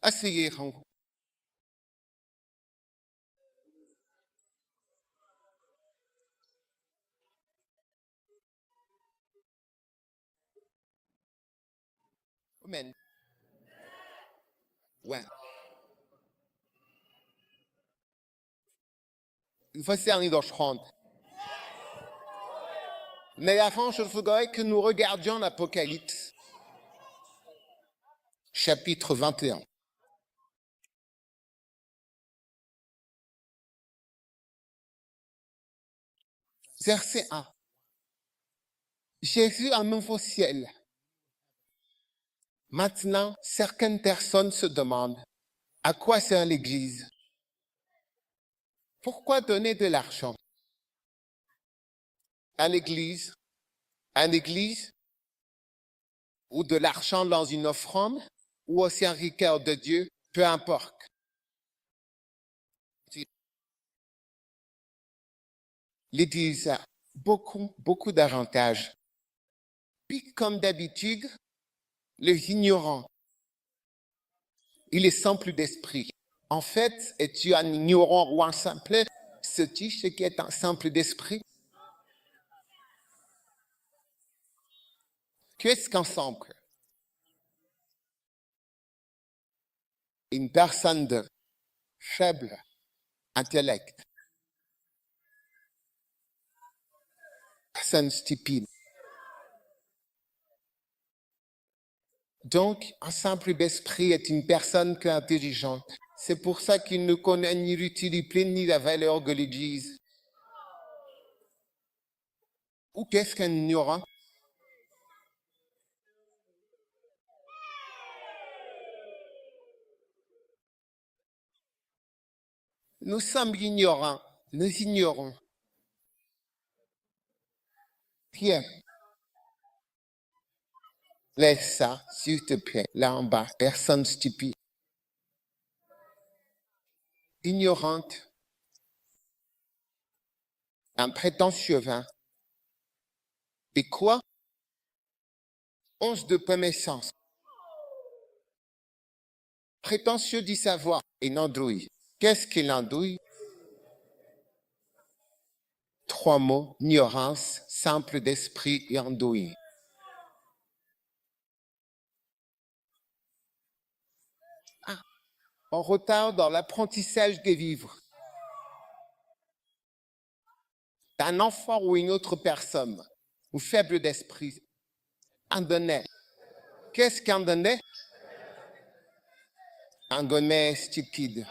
Asseyez-vous. Amen. Ouais. Voici un Niederschrand. Mais avant, je voudrais que nous regardions l'Apocalypse, chapitre 21. Verset 1. J'ai vu un nouveau ciel. Maintenant, certaines personnes se demandent, à quoi sert l'Église? Pourquoi donner de l'argent à l'Église? À l'Église? Ou de l'argent dans une offrande? Ou au serviteur de Dieu? Peu importe. L'Église a beaucoup d'avantages. Puis, comme d'habitude, les ignorants, il est simple d'esprit. En fait, es-tu un ignorant ou un simple? Sais-tu ce qui est un simple d'esprit? Qu'est-ce qu'un simple? Une personne de faible intellect. Personne stupide. Donc, un simple d'esprit est une personne qui est intelligente. C'est pour ça qu'il ne connaît ni l'utilité ni la valeur de l'Église. Ou qu'est-ce qu'un ignorant? Nous sommes ignorants. Nous ignorons. Pierre, laisse ça, s'il te plaît, là en bas. Personne stupide. Ignorante. Un prétentieux vain. Et quoi? Once de connaissance. Prétentieux d'y savoir. Et n'andouille. Qu'est-ce qu'il andouille? 3 mots, ignorance, simple d'esprit et andouille. En retard dans l'apprentissage des vivres. Un enfant ou une autre personne, ou faible d'esprit, un donnet. Qu'est-ce qu'un donnet? Un donnet stupide.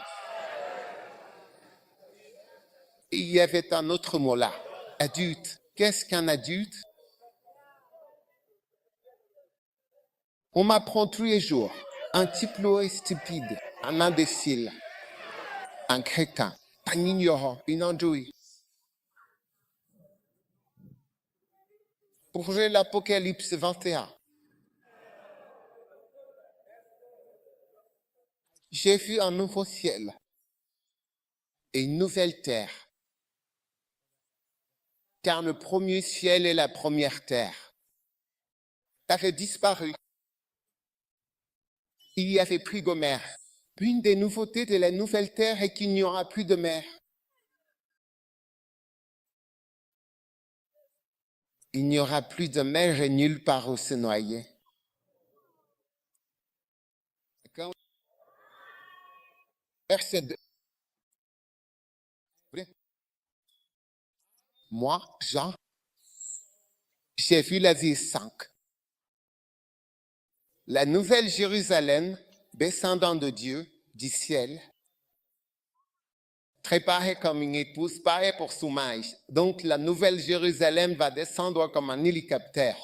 Il y avait un autre mot là, adulte. Qu'est-ce qu'un adulte? On m'apprend tous les jours. Un type est stupide, un imbécile, un crétin, un ignorant, une andouille. Pour jouer l'Apocalypse 21. J'ai vu un nouveau ciel et une nouvelle terre. Car le premier ciel et la première terre avaient disparu. Il n'y avait plus de mer. Une des nouveautés de la nouvelle terre est qu'il n'y aura plus de mer. Il n'y aura plus de mer et nulle part où se noyer. D'accord? Verset 2. Moi, Jean, j'ai vu la ville 5. La nouvelle Jérusalem, descendant de Dieu, du ciel, préparée comme une épouse, parée pour son mari. Donc la nouvelle Jérusalem va descendre comme un hélicoptère.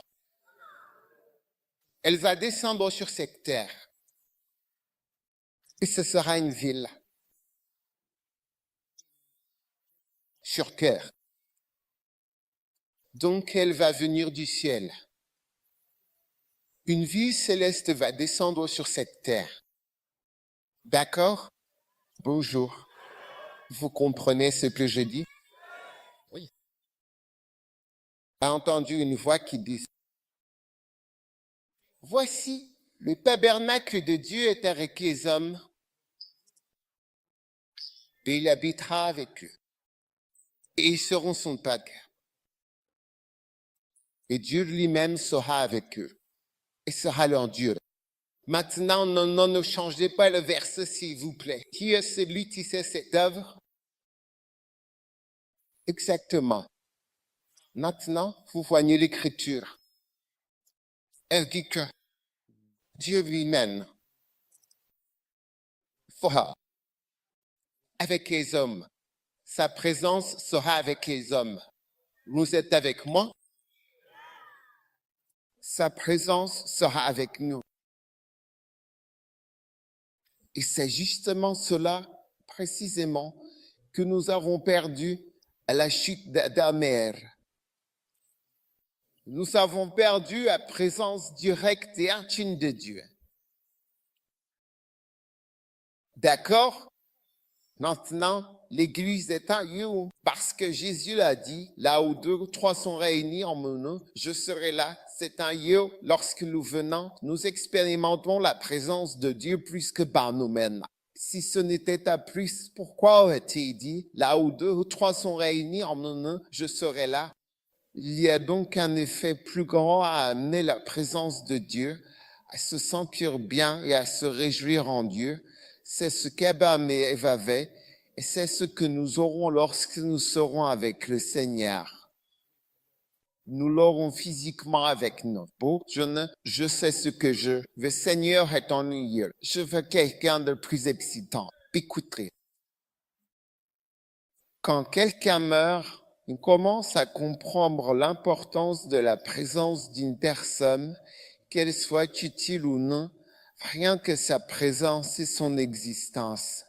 Elle va descendre sur cette terre. Et ce sera une ville sur terre. Donc elle va venir du ciel. Une ville céleste va descendre sur cette terre. D'accord? Bonjour. Vous comprenez ce que je dis? Oui. J'ai entendu une voix qui dit, voici Le tabernacle de Dieu est avec les hommes et il habitera avec eux. Et ils seront son peuple. Et Dieu lui-même sera avec eux et sera leur Dieu. Maintenant, ne changez pas le verset, s'il vous plaît. Qui est celui qui fait cette œuvre? Exactement. Maintenant, vous voyez l'écriture. Elle dit que Dieu lui-même fera avec les hommes. Sa présence sera avec les hommes. Vous êtes avec moi? Sa présence sera avec nous. Et c'est justement cela, précisément, que nous avons perdu à la chute d'Adam et Ève. Nous avons perdu la présence directe et intime de Dieu. D'accord? Maintenant, l'Église est un lieu parce que Jésus l'a dit, là où 2 ou 3 sont réunis en mon nom, je serai là. C'est un lieu, lorsque nous venons, nous expérimentons la présence de Dieu plus que par nous-mêmes. Si ce n'était pas plus, pourquoi aurait-il dit, là où 2 ou 3 sont réunis en mon nom, je serai là? Il y a donc un effet plus grand à amener la présence de Dieu, à se sentir bien et à se réjouir en Dieu. C'est ce qu'Adam et Ève avaient, et c'est ce que nous aurons lorsque nous serons avec le Seigneur. Nous l'aurons physiquement avec nous. Bon, je sais ce que je veux. Le Seigneur est ennuyeux. Je veux quelqu'un de plus excitant. Écoutez. Quand quelqu'un meurt, on commence à comprendre l'importance de la présence d'une personne, qu'elle soit utile ou non, rien que sa présence et son existence.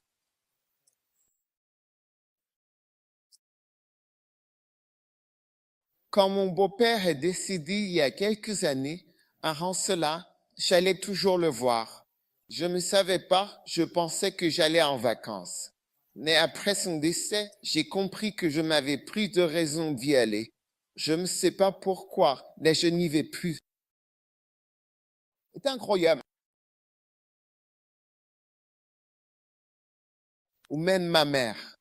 Quand mon beau-père est décédé il y a quelques années, avant cela, j'allais toujours le voir. Je ne savais pas, je pensais que j'allais en vacances. Mais après son décès, j'ai compris que je m'avais pris de raison d'y aller. Je ne sais pas pourquoi, mais je n'y vais plus. C'est incroyable. Ou même ma mère.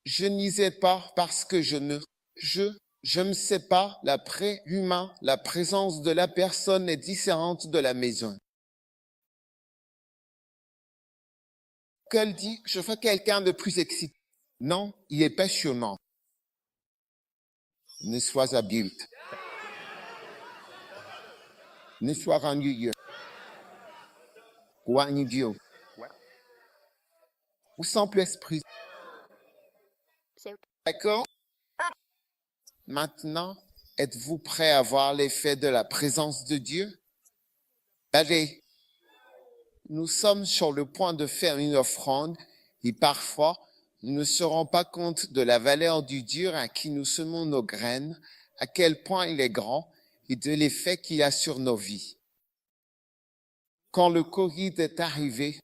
Je n'y vais pas parce que je ne sais pas, l'humain, la présence de la personne est différente de la maison. Qu'elle dit, je veux quelqu'un de plus excitant. Non, il est passionnant. Ne sois adulte. Ne sois ennuyeux. Ou un idiot. Ou simple esprit. D'accord? Maintenant, êtes-vous prêt à voir l'effet de la présence de Dieu? Allez, nous sommes sur le point de faire une offrande et parfois, nous ne se rendons pas compte de la valeur du Dieu à qui nous semons nos graines, à quel point il est grand et de l'effet qu'il a sur nos vies. Quand le Covid est arrivé,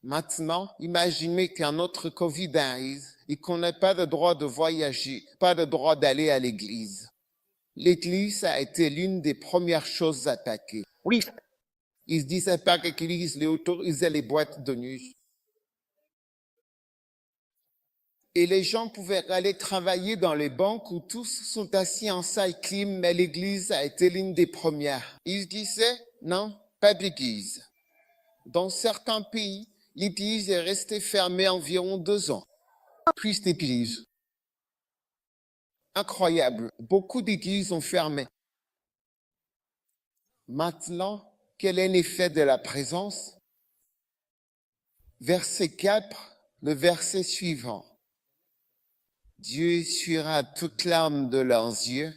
maintenant, imaginez qu'un autre Covid arrive et qu'on n'ait pas le droit de voyager, pas le droit d'aller à l'église. L'église a été l'une des premières choses attaquées. Oui. Ils disaient pas que l'église les autorisait les boîtes de nuit. Et les gens pouvaient aller travailler dans les banques où tous sont assis en salle clim, mais l'église a été l'une des premières. Ils disaient, non, pas d'église. Dans certains pays, l'église est restée fermée environ 2 ans. Plus d'églises. Incroyable. Beaucoup d'églises ont fermé. Maintenant, quel est l'effet de la présence? Verset 4, le verset suivant. Dieu essuiera toute larme de leurs yeux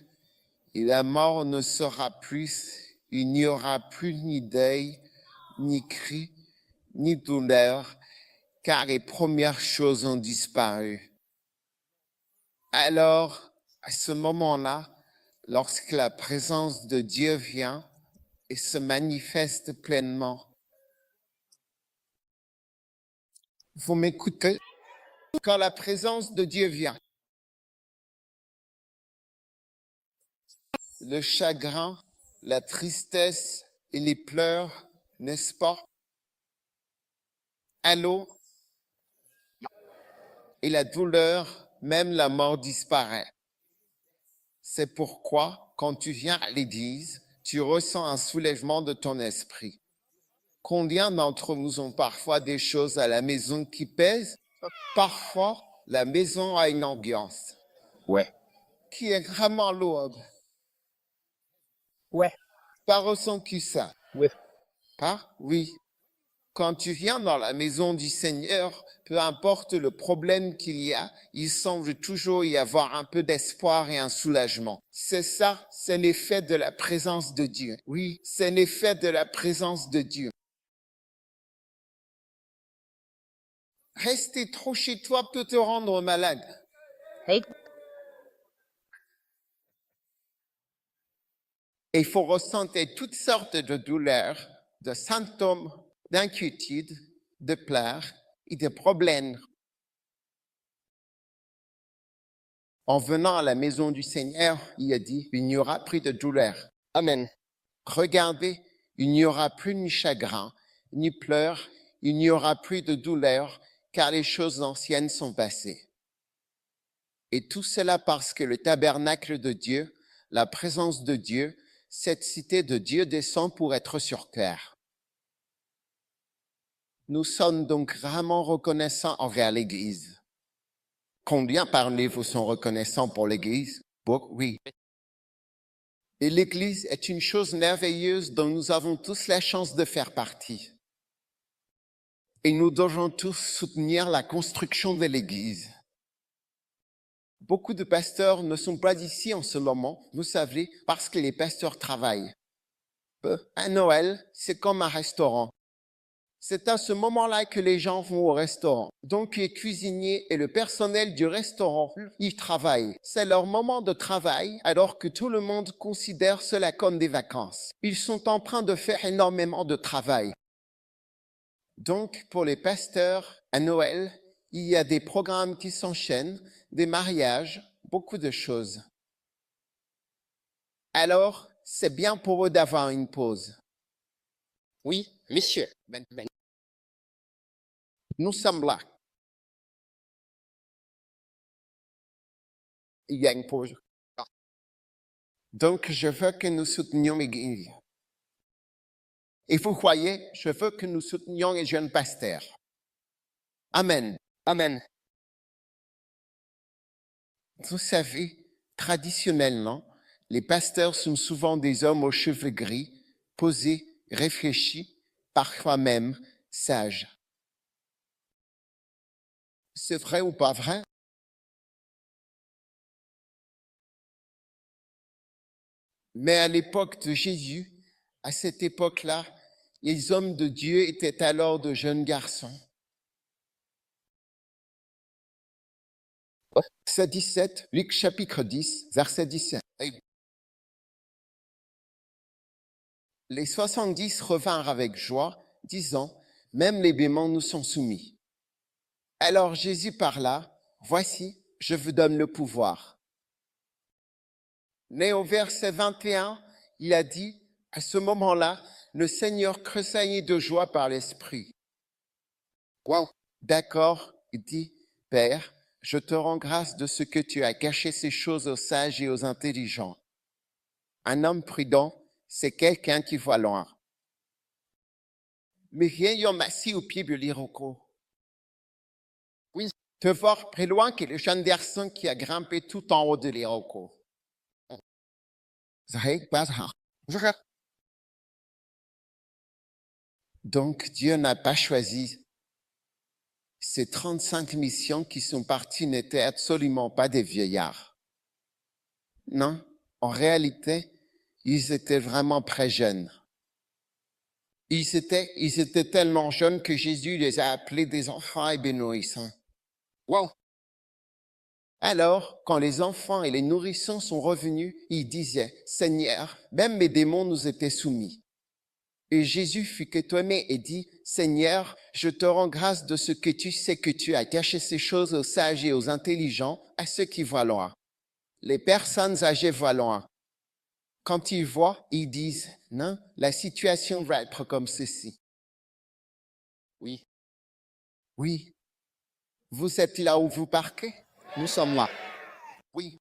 et la mort ne sera plus, il n'y aura plus ni deuil, ni cri, ni douleur, car les premières choses ont disparu. Alors, à ce moment-là, lorsque la présence de Dieu vient et se manifeste pleinement, vous m'écoutez? Quand la présence de Dieu vient, le chagrin, la tristesse et les pleurs n'est-ce pas? Allô? Et la douleur, même la mort disparaît. C'est pourquoi, quand tu viens à l'église, tu ressens un soulèvement de ton esprit. Combien d'entre nous ont parfois des choses à la maison qui pèsent? Parfois, la maison a une ambiance. Ouais. Qui est vraiment lourde. Ouais. Pas ressenti ça? Ouais. Pas? Oui. Quand tu viens dans la maison du Seigneur, peu importe le problème qu'il y a, il semble toujours y avoir un peu d'espoir et un soulagement. C'est ça, c'est l'effet de la présence de Dieu. Oui, c'est l'effet de la présence de Dieu. Rester trop chez toi peut te rendre malade. Hey. Et il faut ressentir toutes sortes de douleurs, de symptômes, d'inquiétude, de pleurs et de problèmes. En venant à la maison du Seigneur, il a dit, il n'y aura plus de douleur. Amen. Regardez, il n'y aura plus ni chagrin, ni pleurs, il n'y aura plus de douleur, car les choses anciennes sont passées. Et tout cela parce que le tabernacle de Dieu, la présence de Dieu, cette cité de Dieu descend pour être sur terre. Nous sommes donc vraiment reconnaissants envers l'Église. Combien parmi vous sont reconnaissants pour l'Église? Oui. Et l'Église est une chose merveilleuse dont nous avons tous la chance de faire partie. Et nous devons tous soutenir la construction de l'Église. Beaucoup de pasteurs ne sont pas ici en ce moment, vous savez, parce que les pasteurs travaillent. À Noël, c'est comme un restaurant. C'est à ce moment-là que les gens vont au restaurant. Donc, les cuisiniers et le personnel du restaurant, ils travaillent. C'est leur moment de travail, alors que tout le monde considère cela comme des vacances. Ils sont en train de faire énormément de travail. Donc, pour les pasteurs, à Noël, il y a des programmes qui s'enchaînent, des mariages, beaucoup de choses. Alors, c'est bien pour eux d'avoir une pause. Oui, monsieur. Nous sommes là. Il y a une pause. Donc, je veux que nous soutenions l'Église. Et vous voyez, je veux que nous soutenions les jeunes pasteurs. Amen. Amen. Vous savez, traditionnellement, les pasteurs sont souvent des hommes aux cheveux gris, posés, réfléchis, parfois même sages. C'est vrai ou pas vrai? Mais à l'époque de Jésus, à cette époque-là, les hommes de Dieu étaient alors de jeunes garçons. Verset 17, Luc chapitre 10, verset 17. Les 70 revinrent avec joie, disant, même les démons nous sont soumis. Alors Jésus parla, voici, je vous donne le pouvoir. Mais au verset 21, il a dit, à ce moment-là, le Seigneur tressaillit de joie par l'Esprit. Wow. D'accord, il dit, Père, je te rends grâce de ce que tu as caché ces choses aux sages et aux intelligents. Un homme prudent, c'est quelqu'un qui voit loin. Mais viens assis au pied de l'Iroquois. Oui. Te voir plus loin que le jeune garçon qui a grimpé tout en haut de l'Iroquois. Donc, Dieu n'a pas choisi. Ces 35 missions qui sont parties n'étaient absolument pas des vieillards. Non, en réalité, ils étaient vraiment très jeunes. Ils étaient tellement jeunes que Jésus les a appelés des enfants ébénouissants. Wow. Alors, quand les enfants et les nourrissons sont revenus, ils disaient, Seigneur, même mes démons nous étaient soumis. Et Jésus fut étonné et dit, Seigneur, je te rends grâce de ce que tu sais que tu as caché ces choses aux sages et aux intelligents, à ceux qui voient loin. Les personnes âgées voient loin. quand ils voient, ils disent, non, la situation va être comme ceci. Oui, Oui. Vous êtes là où vous parquez? nous sommes là. Oui.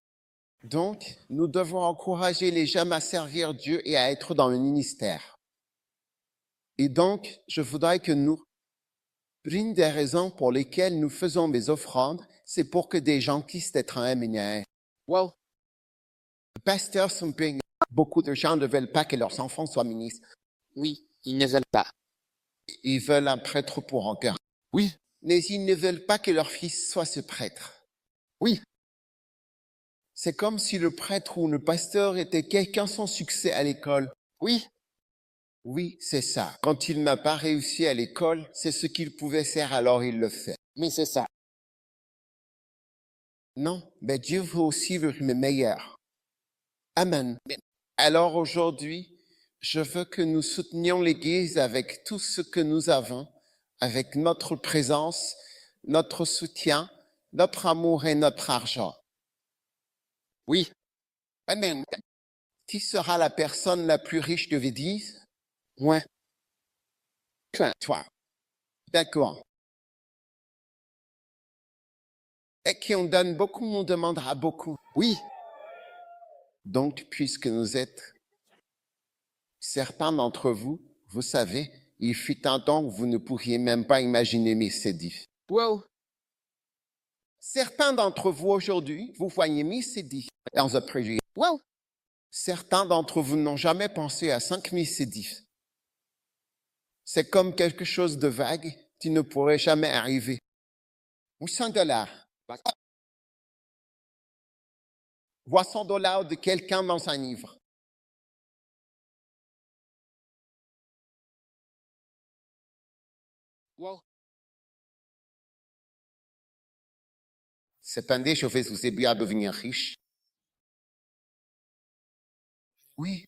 Donc, nous devons encourager les jeunes à servir Dieu et à être dans le ministère. Et donc, je voudrais que nous, l'une des raisons pour lesquelles nous faisons des offrandes, c'est pour que des gens puissent être un MNA. Well, Pasteur Sumping, beaucoup de gens ne veulent pas que leurs enfants soient ministres. oui, ils ne veulent pas. Ils veulent un prêtre pour encore. Oui, Mais ils ne veulent pas que leur fils soit ce prêtre. oui, C'est comme si le prêtre ou le pasteur était quelqu'un sans succès à l'école. oui, Oui, c'est ça. Quand il n'a pas réussi à l'école, c'est ce qu'il pouvait faire, alors il le fait. mais c'est ça. Non, mais Dieu veut aussi le meilleur. Amen. Alors aujourd'hui, je veux que nous soutenions l'Église avec tout ce que nous avons, avec notre présence, notre soutien, notre amour et notre argent. Oui, Amen. Qui sera la personne la plus riche de l'Église? ouais, Toi. D'accord. Et qui on donne beaucoup, on demandera beaucoup. oui, Donc, puisque nous êtes certains d'entre vous, vous savez, il fut un temps où vous ne pourriez même pas imaginer Miss Edith. well, Certains d'entre vous aujourd'hui, vous voyez Miss Edith dans un projet. well, Certains d'entre vous n'ont jamais pensé à 5 Miss Edith. C'est comme quelque chose de vague qui ne pourrait jamais arriver. Ou $100. Vois $100 de quelqu'un dans un livre. well, Cependant, je vais vous aider à devenir riche. Oui.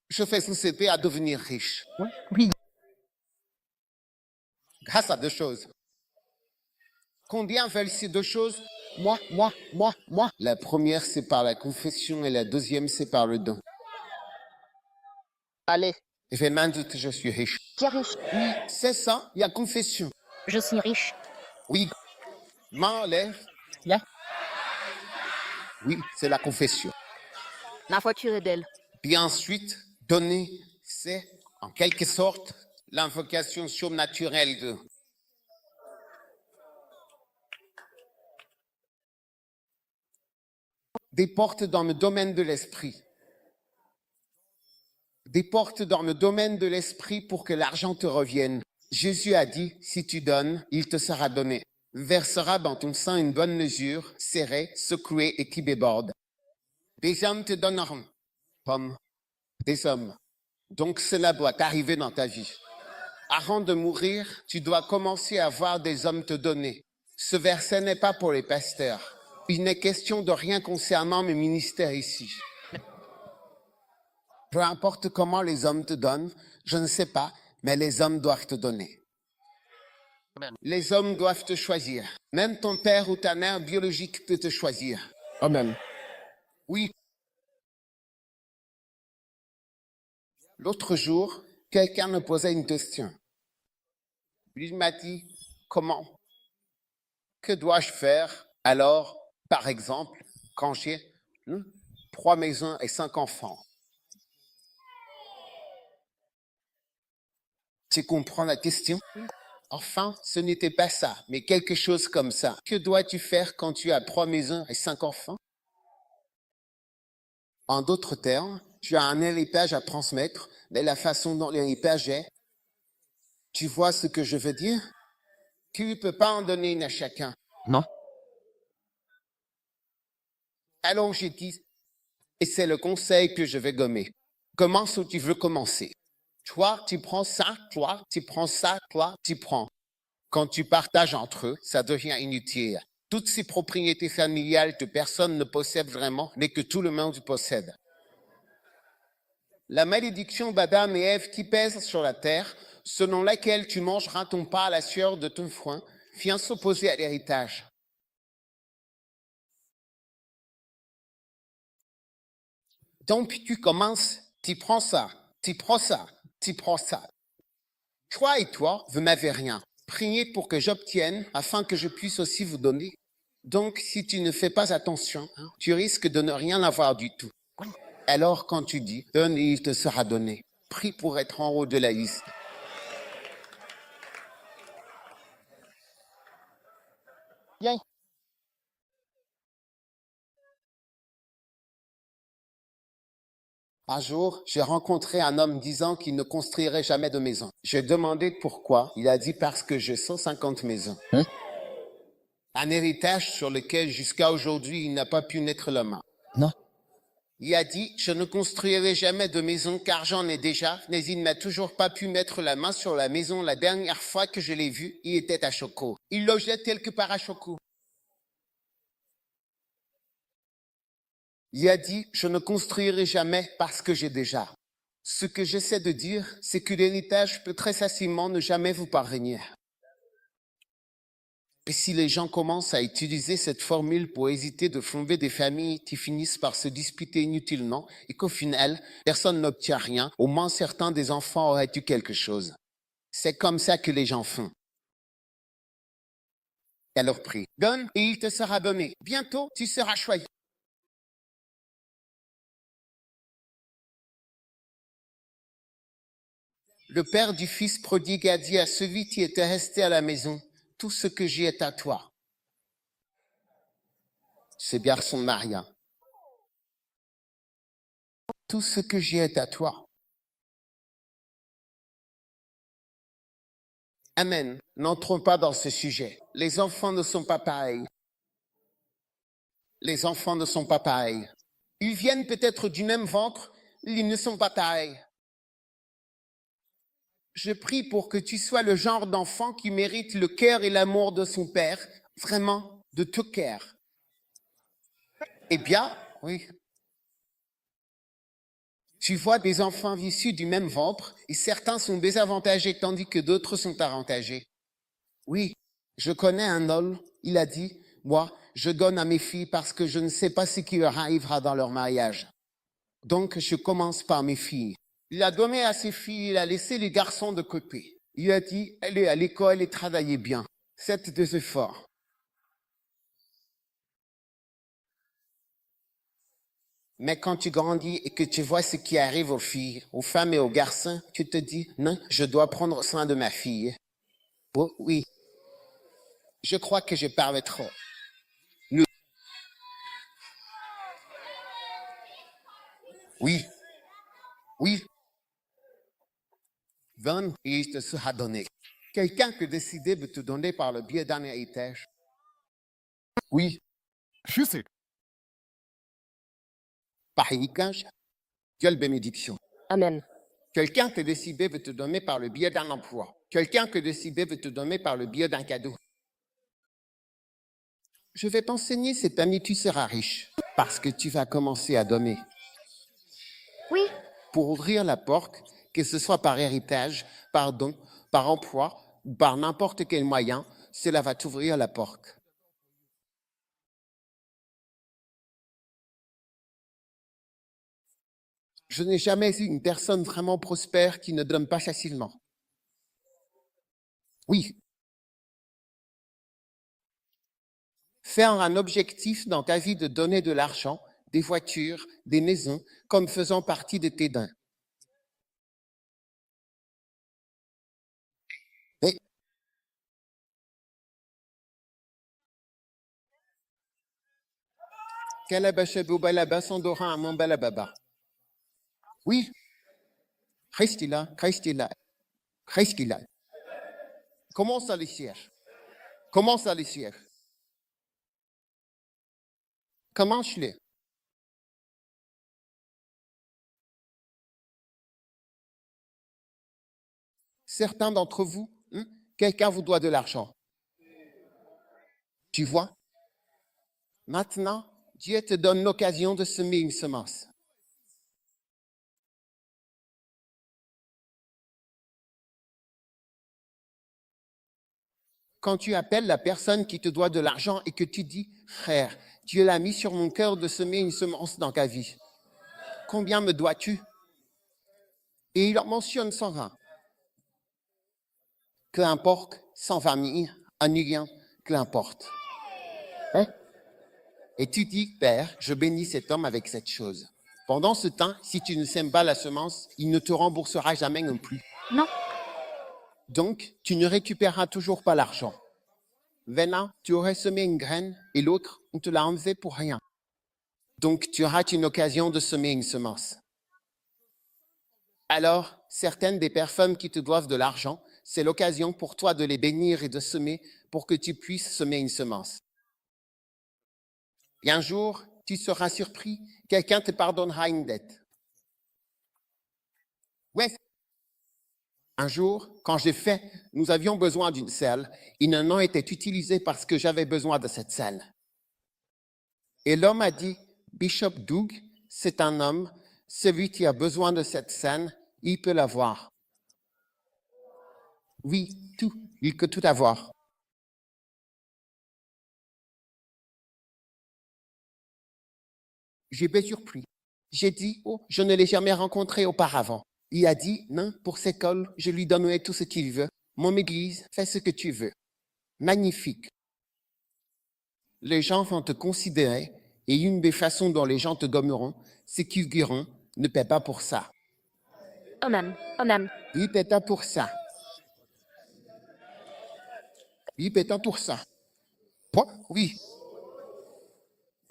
Je vais vous aider à devenir riche. oui, Grâce à deux choses. Combien veulent ces deux choses? moi. La première, c'est par la confession et la deuxième, c'est par le don. Allez, Événement que je suis riche. Tu es riche. Oui, c'est ça, il y a confession. Je suis riche. Oui, m'enlève. Yeah. Oui, c'est la confession. Ma voiture est belle. Puis ensuite, donner, c'est en quelque sorte l'invocation surnaturelle de. Des portes dans le domaine de l'esprit. Des portes dans le domaine de l'esprit pour que l'argent te revienne. Jésus a dit, si tu donnes, il te sera donné. Versera dans ton sein une bonne mesure, serrée, secouée et qui déborde. Des hommes te donneront, comme des hommes. Donc cela doit arriver dans ta vie. Avant de mourir, tu dois commencer à voir des hommes te donner. Ce verset n'est pas pour les pasteurs. Il n'est question de rien concernant mes ministères ici. Peu importe comment les hommes te donnent, je ne sais pas, mais les hommes doivent te donner. Amen. Les hommes doivent te choisir. Même ton père ou ta mère biologique peut te choisir. amen. Oui. L'autre jour, quelqu'un me posait une question. Il m'a dit, comment? Que dois-je faire alors, par exemple, quand j'ai 3 maisons et 5 enfants? Tu comprends la question? Enfin, ce n'était pas ça, mais quelque chose comme ça. Que dois-tu faire quand tu as 3 maisons et 5 enfants? En d'autres termes, tu as un héritage à transmettre, mais la façon dont l'héritage est, tu vois ce que je veux dire? Tu ne peux pas en donner une à chacun. Non. Alors j'ai dit, et c'est le conseil que je vais gommer. Commence où tu veux commencer. Toi, tu prends ça, toi, tu prends ça, toi, tu prends. Quand tu partages entre eux, ça devient inutile. Toutes ces propriétés familiales que personne ne possède vraiment, mais que tout le monde possède. La malédiction d'Adam et Ève qui pèse sur la terre, selon laquelle tu mangeras ton pain à la sueur de ton front, vient s'opposer à l'héritage. Donc tu commences, tu prends ça, tu prends ça, tu prends ça. Toi et toi, vous n'avez rien. Priez pour que j'obtienne afin que je puisse aussi vous donner. Donc, si tu ne fais pas attention, tu risques de ne rien avoir du tout. Alors, quand tu dis, donne et il te sera donné. Prie pour être en haut de la liste. Bien. Un jour, j'ai rencontré un homme disant qu'il ne construirait jamais de maison. J'ai demandé pourquoi. Il a dit parce que j'ai 150 maisons. Un héritage sur lequel jusqu'à aujourd'hui il n'a pas pu mettre la main. Non. Il a dit, je ne construirai jamais de maison car j'en ai déjà, mais il n'a toujours pas pu mettre la main sur la maison. La dernière fois que je l'ai vu, il était à Choco. Il logeait quelque part à Choco. Il a dit, je ne construirai jamais parce que j'ai déjà. Ce que j'essaie de dire, c'est que l'héritage peut très facilement ne jamais vous parvenir. Et si les gens commencent à utiliser cette formule pour hésiter de fonder des familles qui finissent par se disputer inutilement et qu'au final, personne n'obtient rien, au moins certains des enfants auraient eu quelque chose. C'est comme ça que les gens font. Alors prie, donne et il te sera donné. Bientôt, tu seras choisi. Le père du fils prodigue a dit à celui qui était resté à la maison, tout ce que j'ai est à toi. Ce garçon Maria. Tout ce que j'ai est à toi. Amen. N'entrons pas dans ce sujet. Les enfants ne sont pas pareils. Les enfants ne sont pas pareils. Ils viennent peut-être du même ventre, ils ne sont pas pareils. Je prie pour que tu sois le genre d'enfant qui mérite le cœur et l'amour de son père, vraiment, de tout cœur. Eh bien, oui. Tu vois des enfants issus du même ventre et certains sont désavantagés tandis que d'autres sont avantagés. Oui, je connais un homme, il a dit, moi, je donne à mes filles parce que je ne sais pas ce qui leur arrivera dans leur mariage. Donc, je commence par mes filles. Il a donné à ses filles, il a laissé les garçons de côté. Il a dit, allez à l'école et travaillez bien. Faites des efforts. Mais quand tu grandis et que tu vois ce qui arrive aux filles, aux femmes et aux garçons, tu te dis, non, je dois prendre soin de ma fille. Oh, oui. Je crois que je parle trop. Oui. Oui. Donne et il te sera donné. Quelqu'un peut décider de te donner par le biais d'un héritage. Oui. Schlüssel. Par héritage, quelle bénédiction. Amen. Quelqu'un peut décider de te donner par le biais d'un emploi. Quelqu'un peut décider de te donner par le biais d'un cadeau. Je vais t'enseigner cette année, tu seras riche parce que tu vas commencer à donner. Oui. Pour ouvrir la porte, que ce soit par héritage, par don, par emploi ou par n'importe quel moyen, cela va t'ouvrir la porte. Je n'ai jamais vu une personne vraiment prospère qui ne donne pas facilement. Oui. Faire un objectif dans ta vie de donner de l'argent, des voitures, des maisons, comme faisant partie de tes dons. Et Kalabashabou balaba sandora amon balababa. Oui. Christila, Christila, Christila. Comment ça les sièges? Comment ça les sièges? Comment je l'ai? Certains d'entre vous, quelqu'un vous doit de l'argent. Tu vois? Maintenant, Dieu te donne l'occasion de semer une semence. Quand tu appelles la personne qui te doit de l'argent et que tu dis, frère, Dieu l'a mis sur mon cœur de semer une semence dans ta vie. combien me dois-tu? Et il leur mentionne 120. Qu'un porc, 120 000, un lien, qu'importe. Hein? Et tu dis, Père, je bénis cet homme avec cette chose. Pendant ce temps, si tu ne sèmes pas la semence, il ne te remboursera jamais non plus. Non. Donc, tu ne récupéreras toujours pas l'argent. Venant, tu aurais semé une graine et l'autre, on te l'a enlevé pour rien. Donc, tu auras une occasion de semer une semence. Alors, certaines des personnes qui te doivent de l'argent, c'est l'occasion pour toi de les bénir et de semer pour que tu puisses semer une semence. Et un jour, tu seras surpris, quelqu'un te pardonnera une dette. Ouais. Un jour, quand nous avions besoin d'une selle, et un nom était utilisé parce que j'avais besoin de cette selle. Et l'homme a dit, Bishop Doug, c'est un homme, celui qui a besoin de cette selle, il peut l'avoir. Oui, tout, il peut tout avoir. J'ai été surpris. J'ai dit, oh, je ne l'ai jamais rencontré auparavant. Il a dit, non, pour cette école, je lui donnerai tout ce qu'il veut. Mon église, fais ce que tu veux. Magnifique. Les gens vont te considérer et une des façons dont les gens te gommeront, c'est qu'ils diront, ne paie pas pour ça. Amen. Amen. Il ne paie pas pour ça. Il ne paie pas pour ça. Oui.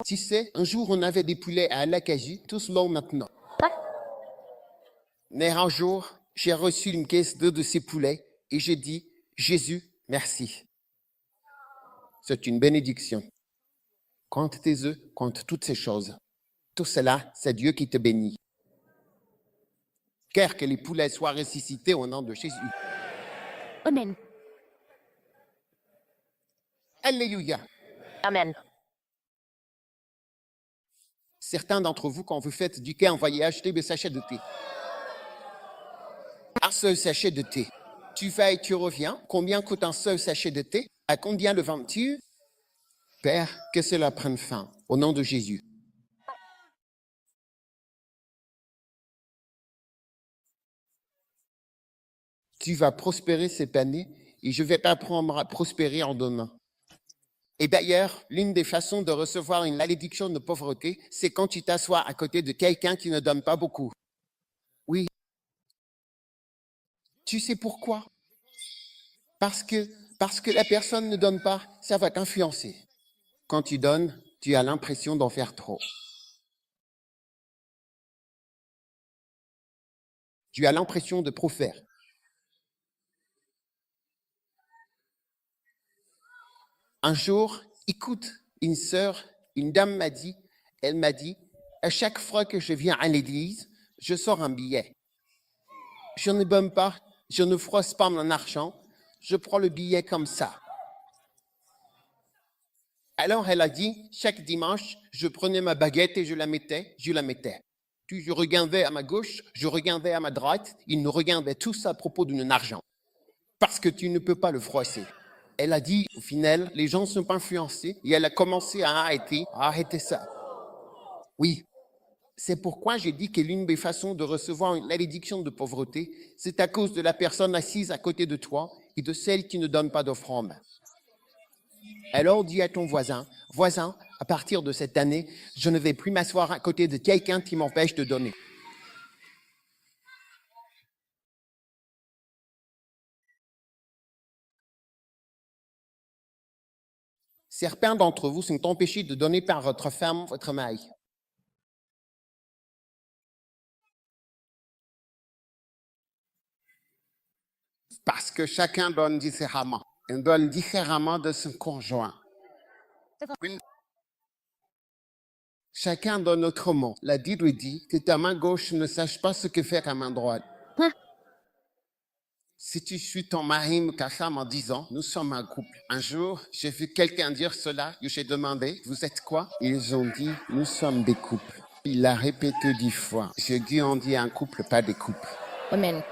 Tu sais, un jour, on avait des poulets à l'Acadie, tous longs maintenant. Mais un jour, j'ai reçu une caisse de ces poulets et j'ai dit, Jésus, merci. C'est une bénédiction. Compte tes œufs, compte toutes ces choses. Tout cela, c'est Dieu qui te bénit. Car que les poulets soient ressuscités au nom de Jésus. Amen. Alléluia. Amen. Certains d'entre vous, quand vous faites du thé, envoyez acheter des sachets de thé. Un seul sachet de thé. Tu vas et tu reviens. Combien coûte un seul sachet de thé? À combien le vends-tu? Père, que cela prenne fin. Au nom de Jésus. Tu vas prospérer cette année et je vais t'apprendre à prospérer en demain. Et d'ailleurs, l'une des façons de recevoir une malédiction de pauvreté, c'est quand tu t'assois à côté de quelqu'un qui ne donne pas beaucoup. Oui. Tu sais pourquoi? Parce que la personne ne donne pas, ça va t'influencer. Quand tu donnes, tu as l'impression d'en faire trop. Tu as l'impression de trop faire. Un jour, écoute, une dame m'a dit, à chaque fois que je viens à l'église, je sors un billet. Je ne donne pas, je ne froisse pas mon argent, je prends le billet comme ça. Alors elle a dit, chaque dimanche, je prenais ma baguette et je la mettais. Puis je regardais à ma gauche, je regardais à ma droite, ils nous regardaient tous à propos d'un argent. Parce que tu ne peux pas le froisser. Elle a dit, au final, les gens sont influencés et elle a commencé à arrêter ça. Oui, c'est pourquoi j'ai dit que l'une des façons de recevoir une malédiction de pauvreté, c'est à cause de la personne assise à côté de toi et de celle qui ne donne pas d'offrande. Alors dis à ton voisin, à partir de cette année, je ne vais plus m'asseoir à côté de quelqu'un qui m'empêche de donner. Certains d'entre vous sont empêchés de donner par votre femme, votre mari. Parce que chacun donne différemment. On donne différemment de son conjoint. Chacun donne autrement. La Bible dit que ta main gauche ne sache pas ce que fait ta main droite. Hein? Si tu suis ton mari ou ta femme en disant, nous sommes un couple. Un jour, j'ai vu quelqu'un dire cela, j'ai demandé, vous êtes quoi? Ils ont dit, nous sommes des couples. Il l'a répété 10 fois. J'ai dit, on dit un couple, pas des couples. Amen.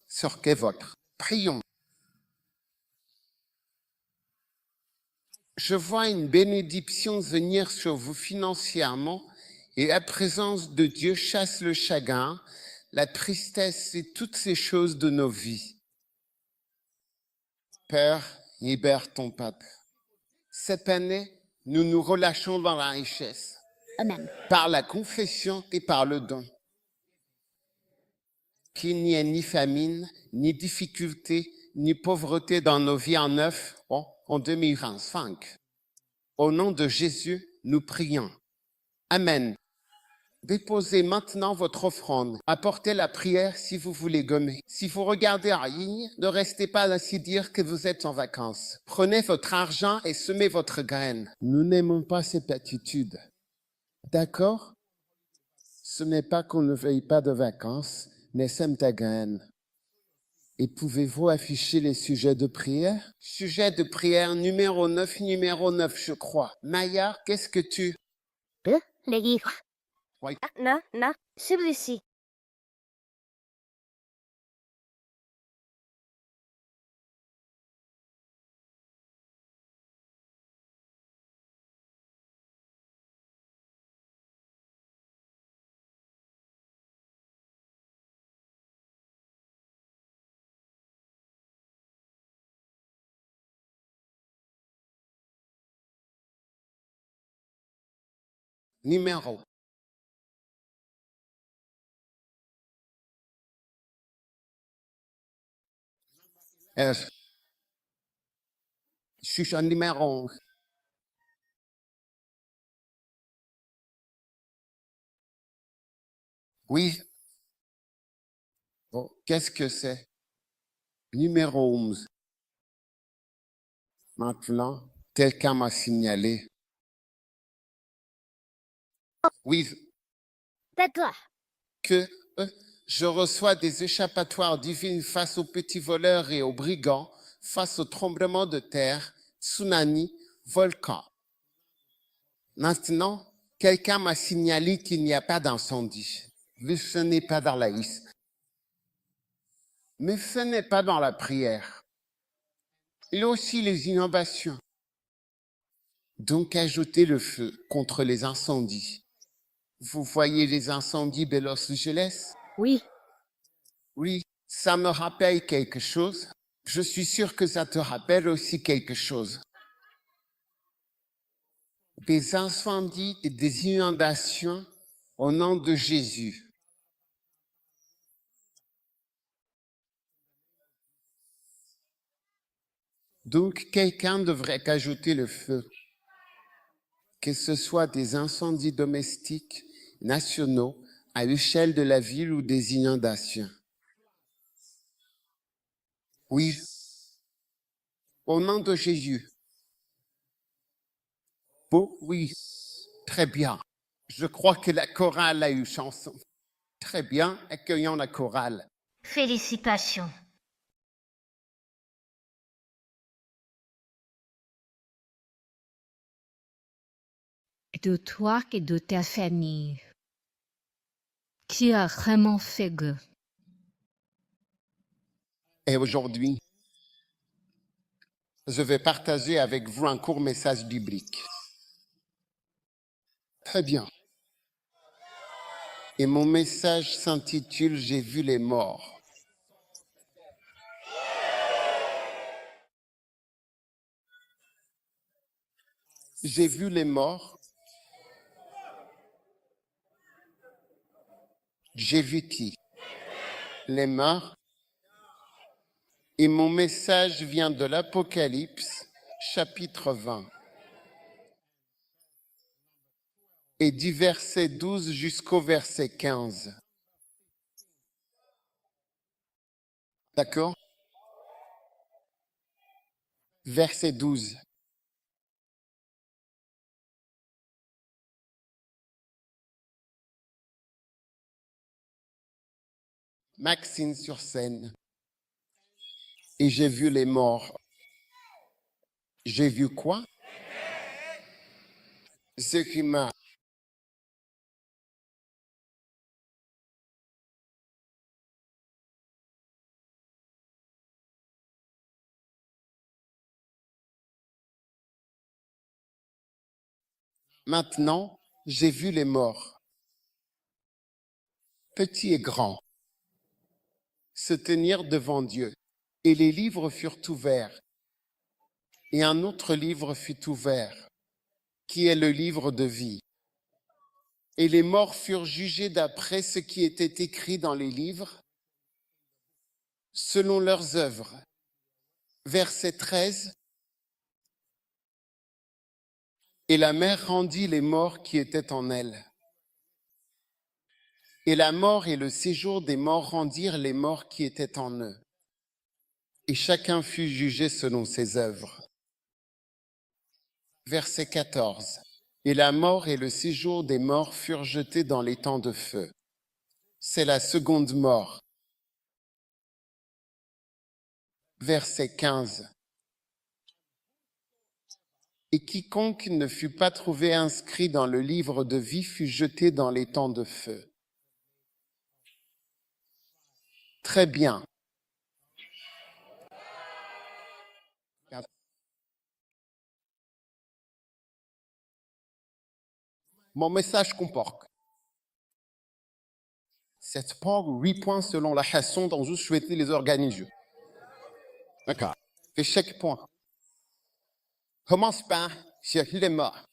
Sortez votre. Prions. Je vois une bénédiction venir sur vous financièrement et la présence de Dieu chasse le chagrin, la tristesse et toutes ces choses de nos vies. Père, libère ton peuple. Cette année, nous nous relâchons dans la richesse, Amen. par la confession et par le don. Qu'il n'y ait ni famine, ni difficulté, ni pauvreté dans nos vies en 2025. Au nom de Jésus, nous prions. Amen. Déposez maintenant votre offrande. Apportez la prière si vous voulez gommer. Si vous regardez en ligne, ne restez pas ainsi dire que vous êtes en vacances. Prenez votre argent et semez votre graine. Nous n'aimons pas cette attitude. D'accord? Ce n'est pas qu'on ne veuille pas de vacances, mais sème ta graine. Et pouvez-vous afficher les sujets de prière? Sujet de prière numéro 9, je crois. Maya, qu'est-ce que tu... Les livres. Oui. Non, celui-ci. Numéro. Je suis un numéro. Oui. Bon, qu'est-ce que c'est? Numéro 11. Maintenant, quelqu'un m'a signalé. Oui, D'accord. que je reçois des échappatoires divines face aux petits voleurs et aux brigands, face aux tremblements de terre, tsunamis, volcans. Maintenant, quelqu'un m'a signalé qu'il n'y a pas d'incendie. Mais ce n'est pas dans la liste. Mais ce n'est pas dans la prière. Il y a aussi les inondations. Donc, ajoutez le feu contre les incendies. Vous voyez les incendies de Los Angeles? Oui. Oui, ça me rappelle quelque chose. Je suis sûr que ça te rappelle aussi quelque chose. Des incendies et des inondations au nom de Jésus. Donc, quelqu'un devrait ajouter le feu. Que ce soit des incendies domestiques, nationaux, à l'échelle de la ville ou des inondations. Oui, au nom de Jésus. Bon, oui, très bien. Je crois que la chorale a eu chanson. Très bien, accueillons la chorale. Félicitations. De toi et de ta famille, qui a vraiment fait que. Et aujourd'hui, je vais partager avec vous un court message biblique. Très bien. Et mon message s'intitule « J'ai vu les morts ». J'ai vu les morts. J'ai vu qui? Les morts. Et mon message vient de l'Apocalypse, chapitre 20. Et du verset 12 jusqu'au verset 15. D'accord? Verset 12. Maxime sur scène. Et j'ai vu les morts. J'ai vu quoi? Ce qui m'a Maintenant, j'ai vu les morts, petits et grands, se tenir devant Dieu. Et les livres furent ouverts. Et un autre livre fut ouvert, qui est le livre de vie. Et les morts furent jugés d'après ce qui était écrit dans les livres, selon leurs œuvres. Verset 13. Et la mer rendit les morts qui étaient en elle. Et la mort et le séjour des morts rendirent les morts qui étaient en eux. Et chacun fut jugé selon ses œuvres. Verset 14. Et la mort et le séjour des morts furent jetés dans les temps de feu. C'est la seconde mort. Verset 15. Et quiconque ne fut pas trouvé inscrit dans le livre de vie fut jeté dans les temps de feu. Très bien. Mon message comporte 7 points ou 8 points selon la façon dont vous souhaitez les organiser. D'accord. Et chaque point commence par j'ai vu les morts.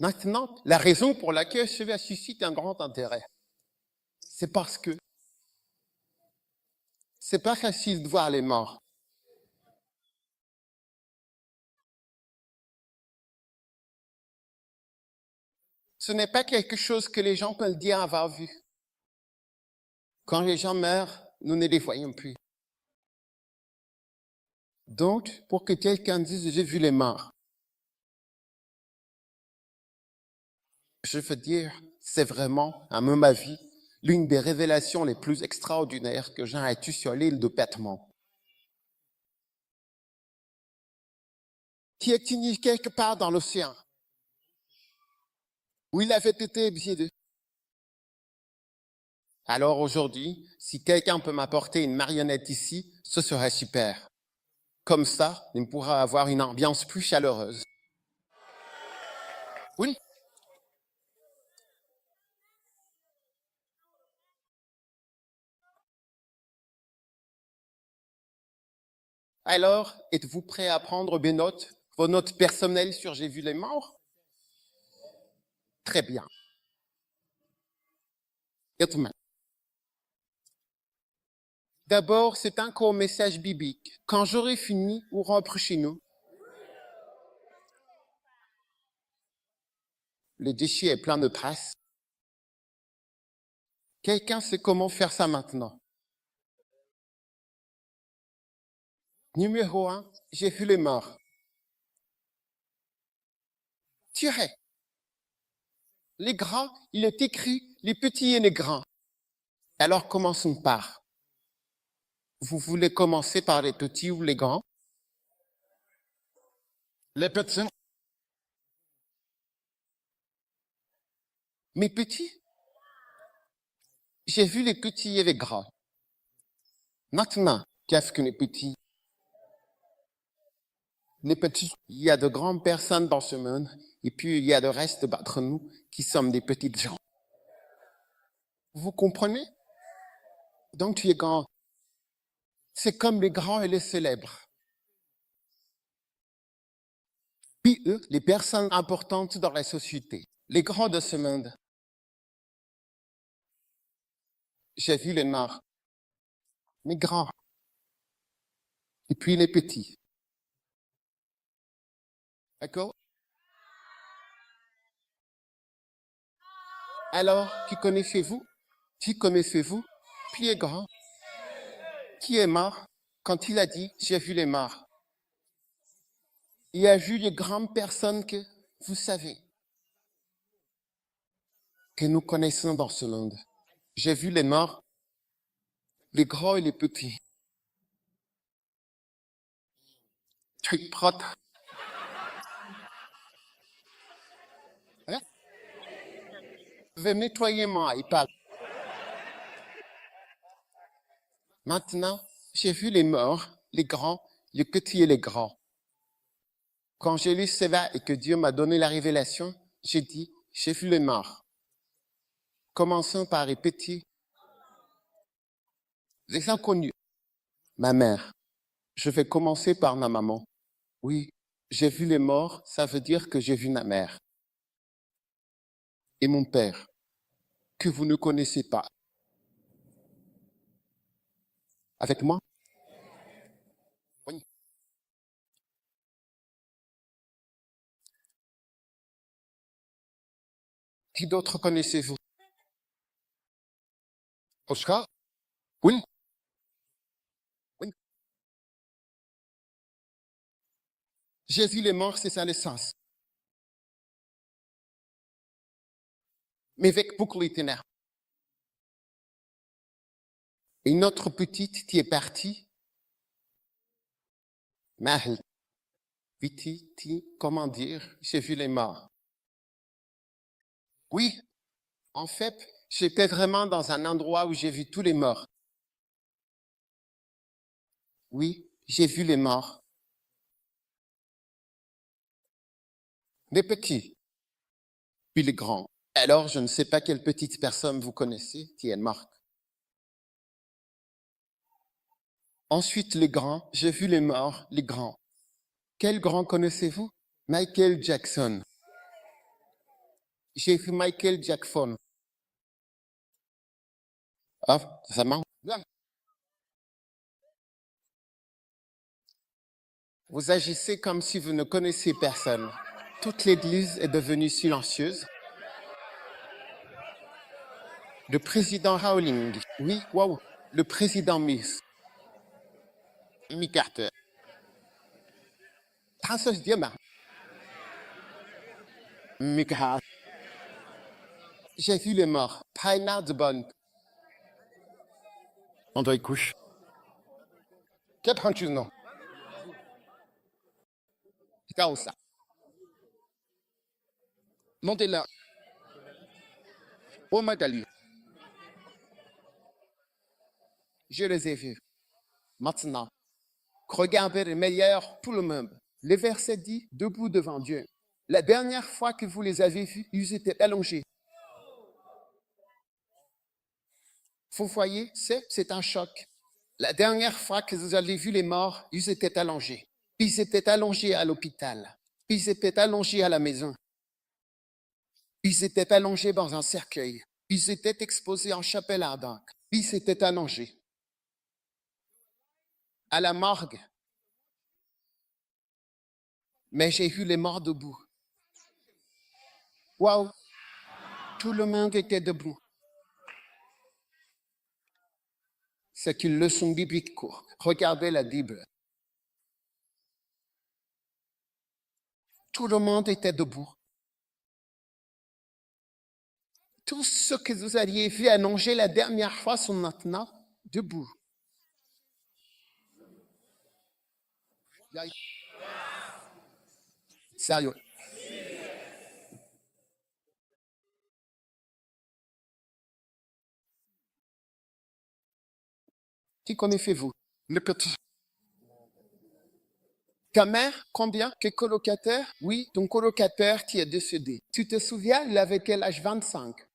Maintenant, la raison pour laquelle cela suscite un grand intérêt, c'est parce que c'est pas facile de voir les morts. Ce n'est pas quelque chose que les gens peuvent dire avoir vu. Quand les gens meurent, nous ne les voyons plus. Donc, pour que quelqu'un dise « j'ai vu les morts », je veux dire, c'est vraiment, à mon avis, l'une des révélations les plus extraordinaires que j'ai eues sur l'île de Patmos. Qui est igné quelque part dans l'océan, où il avait été ébiédé. Alors aujourd'hui, si quelqu'un peut m'apporter une marionnette ici, ce serait super. Comme ça, on pourra avoir une ambiance plus chaleureuse. Oui. Alors, êtes-vous prêt à prendre des notes, vos notes personnelles sur J'ai vu les morts? Très bien. D'abord, c'est un court message biblique. Quand j'aurai fini, on rentre chez nous. Le déchet est plein de traces. Quelqu'un sait comment faire ça maintenant? Numéro 1, j'ai vu les morts. Tirez. Les grands, il est écrit les petits et les grands. Alors commençons par. Vous voulez commencer par les petits ou les grands? Les petits. Mes petits? J'ai vu les petits et les grands. Maintenant, qu'est-ce que les petits? Les petits, il y a de grandes personnes dans ce monde, et puis il y a le reste d'entre nous qui sommes des petites gens. Vous comprenez? Donc tu es grand. C'est comme les grands et les célèbres. Puis eux, les personnes importantes dans la société, les grands de ce monde. J'ai vu les noirs, les grands, et puis les petits. D'accord? Alors, qui connaissez-vous? Qui connaissez-vous? Qui est grand? Qui est mort? Quand il a dit, j'ai vu les morts. Il a vu les grandes personnes que vous savez, que nous connaissons dans ce monde. J'ai vu les morts, les grands et les petits. Tu es prête? Hein? Je vais nettoyer mon iPad. Maintenant, j'ai vu les morts, les grands, les petits et les grands. Quand j'ai lu cela et que Dieu m'a donné la révélation, j'ai dit, j'ai vu les morts. Commençons par répéter les inconnus. Ma mère. Je vais commencer par ma maman. Oui, j'ai vu les morts, ça veut dire que j'ai vu ma mère. Et mon père, que vous ne connaissez pas. Avec moi? Oui. Qui d'autre connaissez-vous? Oscar? Oui. Oui. Jésus est mort, c'est sa naissance. Mais avec beaucoup l'itinéraire. Et notre petite qui est partie, Mahl, Viti, comment dire, j'ai vu les morts. Oui, en fait, j'étais vraiment dans un endroit où j'ai vu tous les morts. Oui, j'ai vu les morts. Les petits, puis les grands. Alors, je ne sais pas quelle petite personne vous connaissez qui est morte. Ensuite, les grands, j'ai vu les morts, les grands. Quel grand connaissez-vous? Michael Jackson. J'ai vu Michael Jackson. Ah, ça marche. Vous agissez comme si vous ne connaissiez personne. Toute l'église est devenue silencieuse. Le président Rowling, oui, wow. Le président Miss, Mick Carter. Princesse Diana. Mick Carter. J'ai vu les morts. Paina de Bonne. André Couche. 4 non. Kausa. Mandela. Omadali. Je les ai vus. Maintenant, regardez les meilleurs pour le monde. Le verset dit, debout devant Dieu. La dernière fois que vous les avez vus, ils étaient allongés. Vous voyez, c'est un choc. La dernière fois que vous avez vu les morts, ils étaient allongés. Ils étaient allongés à l'hôpital. Ils étaient allongés à la maison. Ils étaient allongés dans un cercueil. Ils étaient exposés en chapelle ardente. Ils étaient allongés. À la morgue. Mais j'ai vu les morts debout. Waouh! Tout le monde était debout. C'est une leçon biblique courte. Regardez la Bible. Tout le monde était debout. Tous ceux que vous aviez vu allongés la dernière fois sont maintenant debout. Sérieux. Qui connaissez-vous? Le petit. Ta mère, combien? Quel colocataire? Oui, ton colocataire qui est décédé. Tu te souviens, il avait quel âge? 25.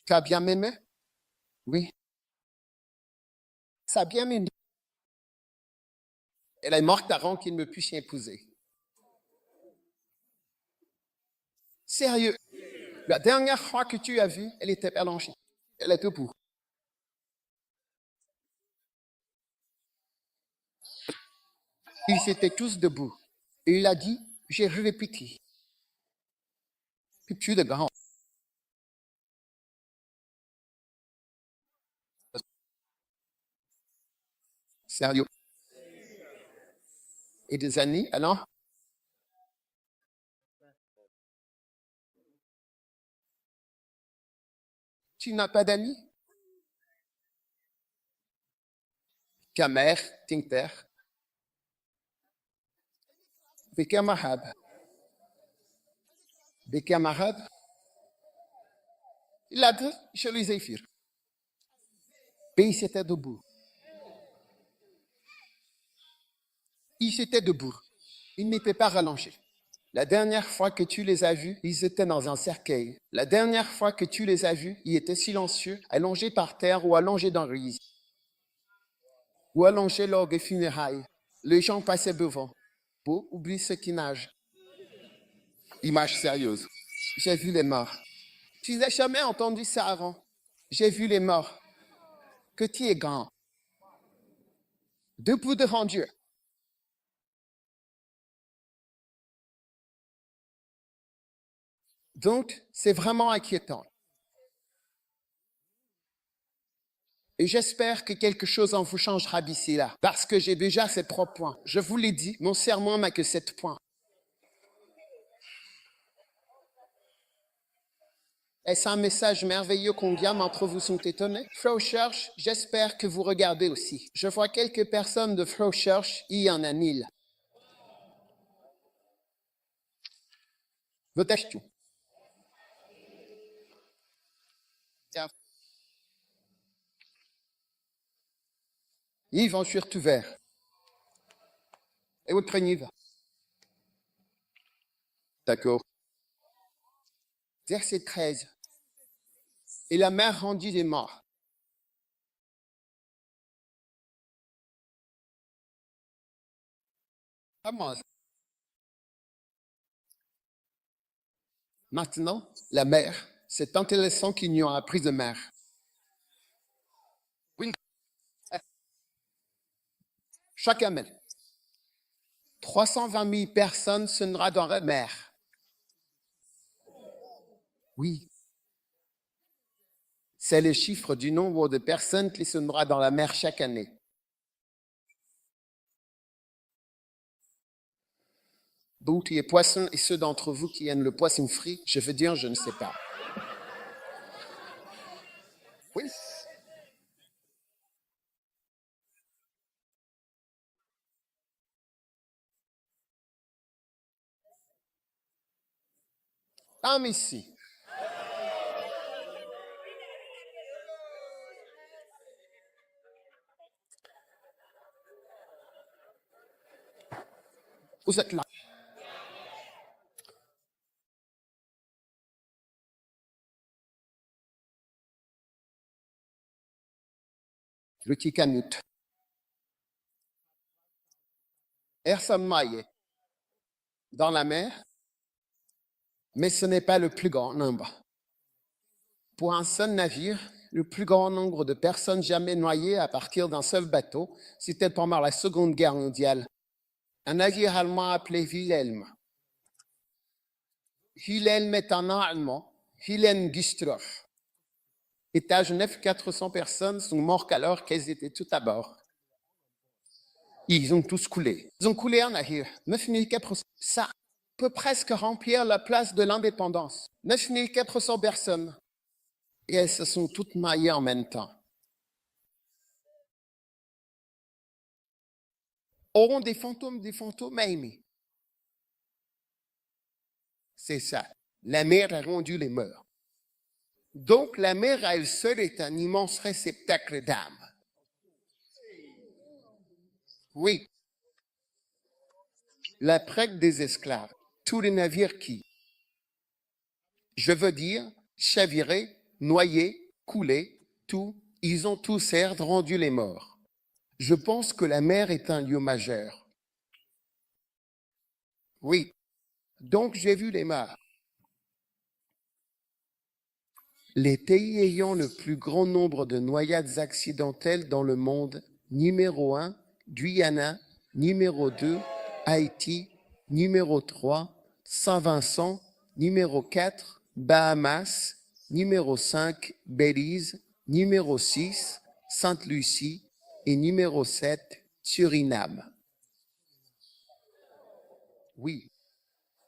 Tu as bien aimé? Oui. Ça a bien aimé. Elle est morte avant qu'il ne puisse épouser. Sérieux. La dernière fois que tu as vu, elle était allongée. Elle est debout. Ils étaient tous debout. Et il a dit, j'ai répété. Puis de grand. Sérieux. Et des années, alors? Tu n'as pas d'amis? Ta mère, Tinter. Des camarades. Des camarades? Il a dit, je les ai vus. Et ils s'étaient debout. Ils étaient debout. Ils n'étaient pas rallongés. La dernière fois que tu les as vus, ils étaient dans un cercueil. La dernière fois que tu les as vus, ils étaient silencieux, allongés par terre ou allongés dans le lit. Ou allongés lors des funérailles. Les gens passaient devant. Pour oublier ceux qui nagent. Image sérieuse. J'ai vu les morts. Tu n'as jamais entendu ça avant. J'ai vu les morts. Que tu es grand. Debout devant Dieu. Donc, c'est vraiment inquiétant. Et j'espère que quelque chose en vous changera d'ici là. Parce que j'ai déjà ces 3 points. Je vous l'ai dit, mon sermon n'a que 7 points. Est-ce un message merveilleux combien d'entre vous sont étonnés? Flow Church, j'espère que vous regardez aussi. Je vois quelques personnes de Flow Church, il y en a 1000. Votez-vous. Ils vont surtout vers. Et vous craignez. D'accord. Verset 13. Et la mère rendit les morts. Comment? Maintenant, la mère, c'est intéressant qu'il n'y aura pris de mère. Oui. Chaque année, 320 000 personnes sonnera dans la mer. Oui. C'est le chiffre du nombre de personnes qui sonnera dans la mer chaque année. D'autres les poissons et ceux d'entre vous qui aiment le poisson frit, je veux dire, je ne sais pas. Oui. Ah, mais si. Vous êtes là. Le Ticanut. Erson Maillet. Dans la mer, mais ce n'est pas le plus grand nombre. Pour un seul navire, le plus grand nombre de personnes jamais noyées à partir d'un seul bateau, c'était pendant la Seconde Guerre mondiale. Un navire allemand appelé Wilhelm. Wilhelm est un nom allemand, Wilhelm Güstrow. Et à Genève, 400 personnes sont mortes alors qu'elles étaient toutes à bord. Ils ont tous coulé. Ils ont coulé un navire. 9400. Ça peut presque remplir la place de l'indépendance. 9400 personnes. Et elles se sont toutes maillées en même temps. Auront des fantômes, Amy. C'est ça. La mer a rendu les morts. Donc, la mer à elle seule est un immense réceptacle d'âme. Oui. La traite des esclaves, tous les navires qui, je veux dire, chavirés, noyés, coulés, tout, ils ont tous rendu les morts. Je pense que la mer est un lieu majeur. Oui. Donc, j'ai vu les morts. Les pays ayant le plus grand nombre de noyades accidentelles dans le monde, numéro 1, Guyana, numéro 2, Haïti, numéro 3, Saint-Vincent, numéro 4, Bahamas, numéro 5, Belize, numéro 6, Sainte-Lucie et numéro 7, Suriname. Oui,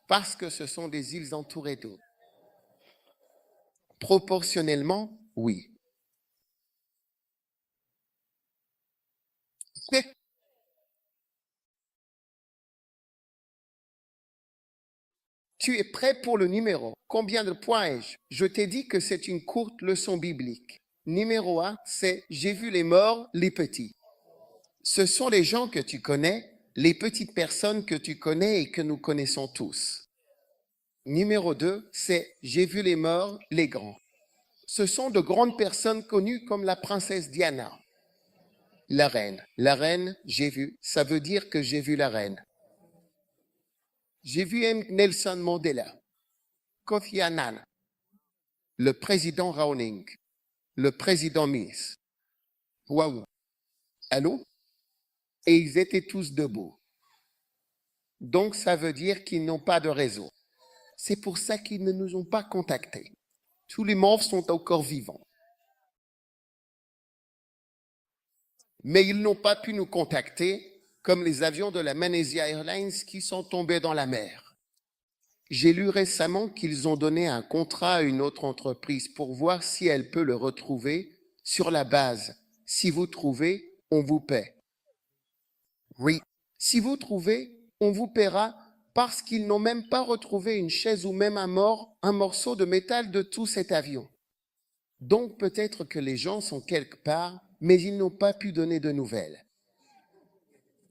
parce que ce sont des îles entourées d'eau. Proportionnellement, oui. Mais tu es prêt pour le numéro? Combien de points ai-je? Je t'ai dit que c'est une courte leçon biblique. Numéro 1, c'est j'ai vu les morts, les petits. Ce sont les gens que tu connais, les petites personnes que tu connais et que nous connaissons tous. Numéro 2, c'est j'ai vu les morts, les grands. Ce sont de grandes personnes connues comme la princesse Diana. La reine, j'ai vu, ça veut dire que j'ai vu la reine. J'ai vu Nelson Mandela, Kofi Annan, le président Raoning, le président Miss. Waouh! Allô? Et ils étaient tous debout. Donc ça veut dire qu'ils n'ont pas de réseau. C'est pour ça qu'ils ne nous ont pas contactés. Tous les morts sont encore vivants. Mais ils n'ont pas pu nous contacter comme les avions de la Malaysia Airlines qui sont tombés dans la mer. J'ai lu récemment qu'ils ont donné un contrat à une autre entreprise pour voir si elle peut le retrouver sur la base. Si vous trouvez, on vous paie. Oui, si vous trouvez, on vous paiera parce qu'ils n'ont même pas retrouvé une chaise ou même un morceau de métal de tout cet avion. Donc peut-être que les gens sont quelque part, mais ils n'ont pas pu donner de nouvelles.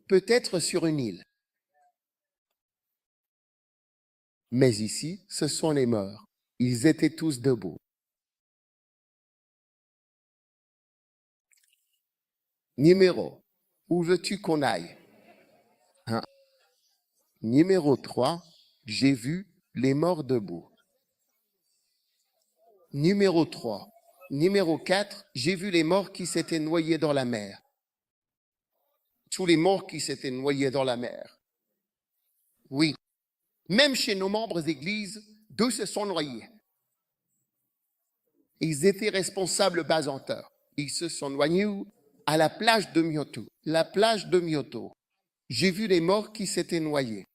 Peut-être sur une île. Mais ici, ce sont les morts. Ils étaient tous debout. Numéro, où veux-tu qu'on aille? Numéro 3, j'ai vu les morts debout. Numéro 3. Numéro 4, j'ai vu les morts qui s'étaient noyés dans la mer. Tous les morts qui s'étaient noyés dans la mer. Oui, même chez nos membres d'église, 2 se sont noyés. Ils étaient responsables basanteurs. Ils se sont noyés à la plage de Myoto. La plage de Myoto. J'ai vu les morts qui s'étaient noyés.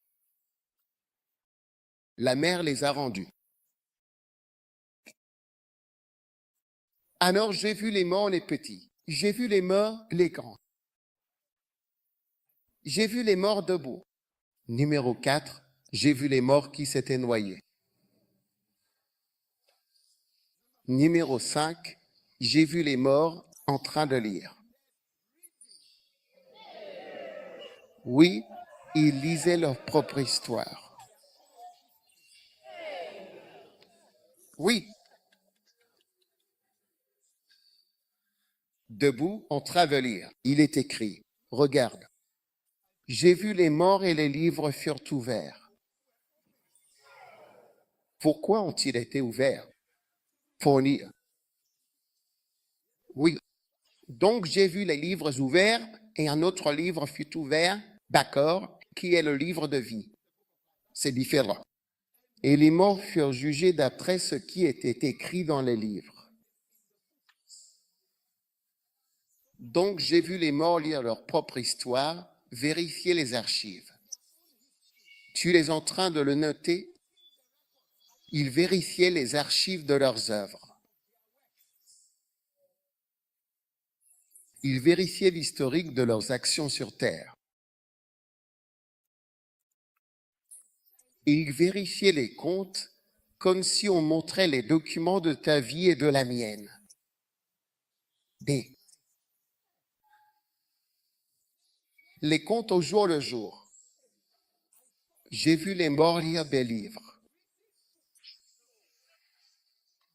La mer les a rendus. Alors j'ai vu les morts les petits. J'ai vu les morts les grands. J'ai vu les morts debout. Numéro 4, j'ai vu les morts qui s'étaient noyés. Numéro 5, j'ai vu les morts en train de lire. Oui, ils lisaient leur propre histoire. Oui. Debout, en train de lire, il est écrit, regarde, j'ai vu les morts et les livres furent ouverts. Pourquoi ont-ils été ouverts? Pour lire. Oui. Donc j'ai vu les livres ouverts et un autre livre fut ouvert, d'accord, qui est le livre de vie. C'est différent. Et les morts furent jugés d'après ce qui était écrit dans les livres. Donc j'ai vu les morts lire leur propre histoire, vérifier les archives. Tu es en train de le noter? Ils vérifiaient les archives de leurs œuvres. Ils vérifiaient l'historique de leurs actions sur Terre. Ils vérifiaient les comptes comme si on montrait les documents de ta vie et de la mienne. D. Les comptes au jour le jour. J'ai vu les morts lire des livres.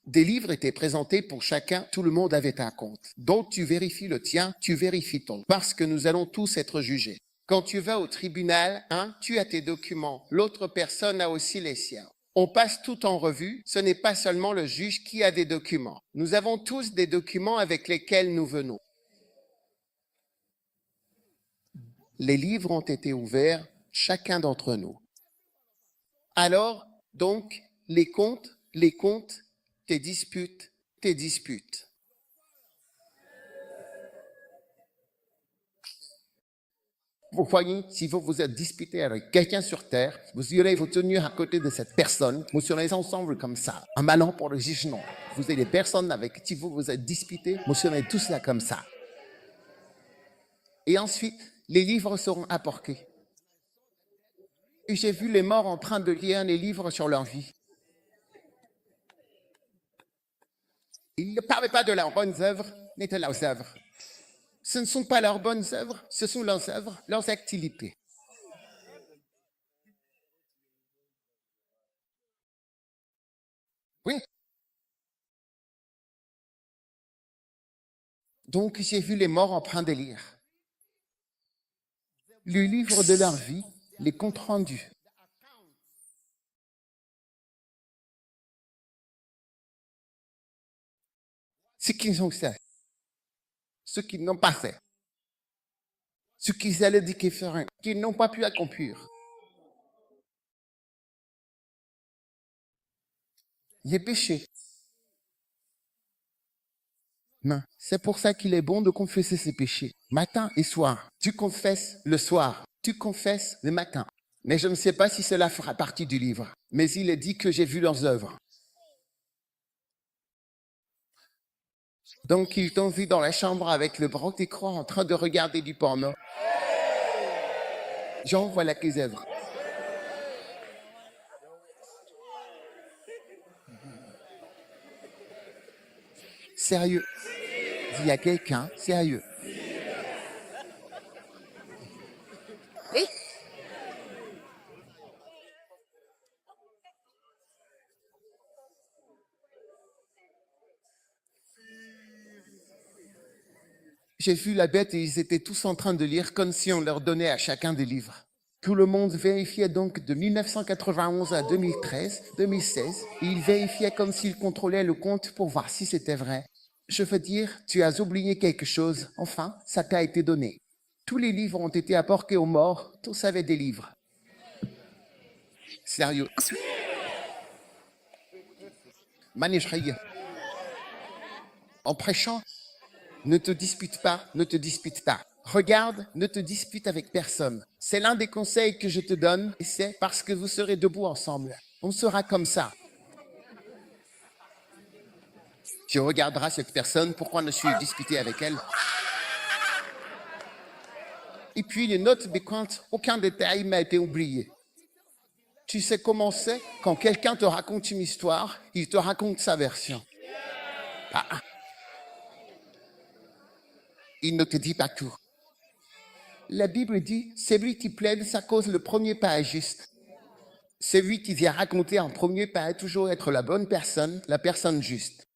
Des livres étaient présentés pour chacun, tout le monde avait un compte. Donc tu vérifies le tien, tu vérifies ton, parce que nous allons tous être jugés. Quand tu vas au tribunal, tu as tes documents, l'autre personne a aussi les siens. On passe tout en revue, ce n'est pas seulement le juge qui a des documents. Nous avons tous des documents avec lesquels nous venons. Les livres ont été ouverts, chacun d'entre nous. Alors, donc, les comptes, tes disputes. Vous voyez, si vous vous êtes disputé avec quelqu'un sur Terre, vous irez vous tenir à côté de cette personne, vous serez ensemble comme ça, en allant pour le jugement. Vous avez des personnes avec qui vous vous êtes disputés, vous serez tous là comme ça. Et ensuite, les livres seront apportés. Et j'ai vu les morts en train de lire les livres sur leur vie. Il ne parlait pas de leurs bonnes œuvres, mais de leurs œuvres. Ce ne sont pas leurs bonnes œuvres, ce sont leurs œuvres, leurs activités. Oui. Donc, j'ai vu les morts en train de lire le livre de leur vie, les comptes rendus. Ce qu'ils ont fait, ce qu'ils n'ont pas fait, ce qu'ils allaient dire qu'ils feraient, qu'ils n'ont pas pu accomplir. Les péchés. Non, c'est pour ça qu'il est bon de confesser ses péchés, matin et soir. Tu confesses le soir, tu confesses le matin. Mais je ne sais pas si cela fera partie du livre. Mais il est dit que j'ai vu leurs œuvres. Donc, ils t'ont vu dans la chambre avec le grand écran en train de regarder du porno. Jean, voilà qu'ils œuvrent. Sérieux. Il y a quelqu'un, sérieux. Oui. J'ai vu la bête et ils étaient tous en train de lire comme si on leur donnait à chacun des livres. Tout le monde vérifiait donc de 1991 à 2013, 2016, et ils vérifiaient comme s'ils contrôlaient le compte pour voir si c'était vrai. Je veux dire, tu as oublié quelque chose. Enfin, ça t'a été donné. Tous les livres ont été apportés aux morts, tous avaient des livres. Sérieux. Manishriya. En prêchant, ne te dispute pas, ne te dispute pas. Regarde, ne te dispute avec personne. C'est l'un des conseils que je te donne et c'est parce que vous serez debout ensemble. On sera comme ça. Tu regarderas cette personne, pourquoi ne suis-je discuter avec elle? Et puis les notes des comptes, aucun détail m'a été oublié. Tu sais comment c'est? Quand quelqu'un te raconte une histoire, il te raconte sa version. Ah. Il ne te dit pas tout. La Bible dit, celui qui plaide sa cause, le premier pas est juste. Celui qui vient raconter en premier paraît toujours être la bonne personne, la personne juste.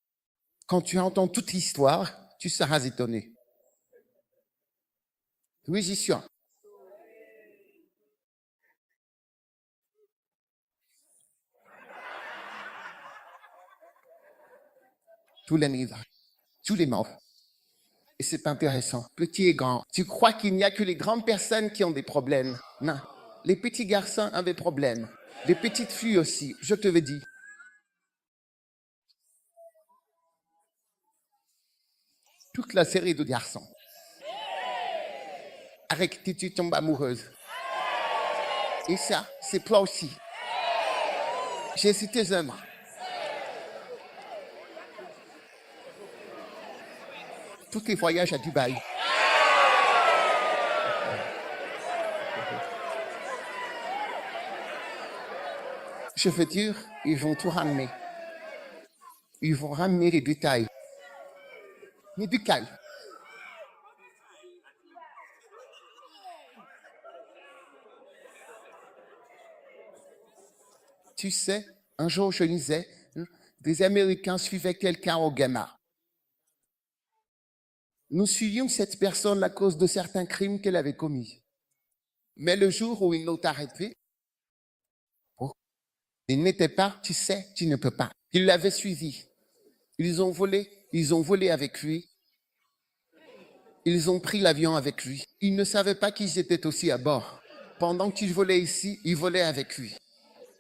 Quand tu entends toute l'histoire, tu seras étonné. Oui, j'y suis. Tous les livres, tous les morts. Et c'est intéressant, petit et grand. Tu crois qu'il n'y a que les grandes personnes qui ont des problèmes? Non. Les petits garçons ont des problèmes. Les petites filles aussi, je te le dis. Toute la série de garçons. Avec qui tu tombes amoureuse. Et ça, c'est toi aussi. J'ai cité tes œuvres. Tous tes voyages à Dubaï. Je veux dire, ils vont tout ramener. Ils vont ramener les détails. Les détails. Tu sais, un jour je lisais, des Américains suivaient quelqu'un au Ghana. Nous suivions cette personne à cause de certains crimes qu'elle avait commis. Mais le jour où ils l'ont arrêté, il n'était pas, tu sais, tu ne peux pas. Ils l'avaient suivi. Ils ont volé avec lui. Ils ont pris l'avion avec lui. Ils ne savaient pas qu'ils étaient aussi à bord. Pendant qu'il volait ici, ils volaient avec lui.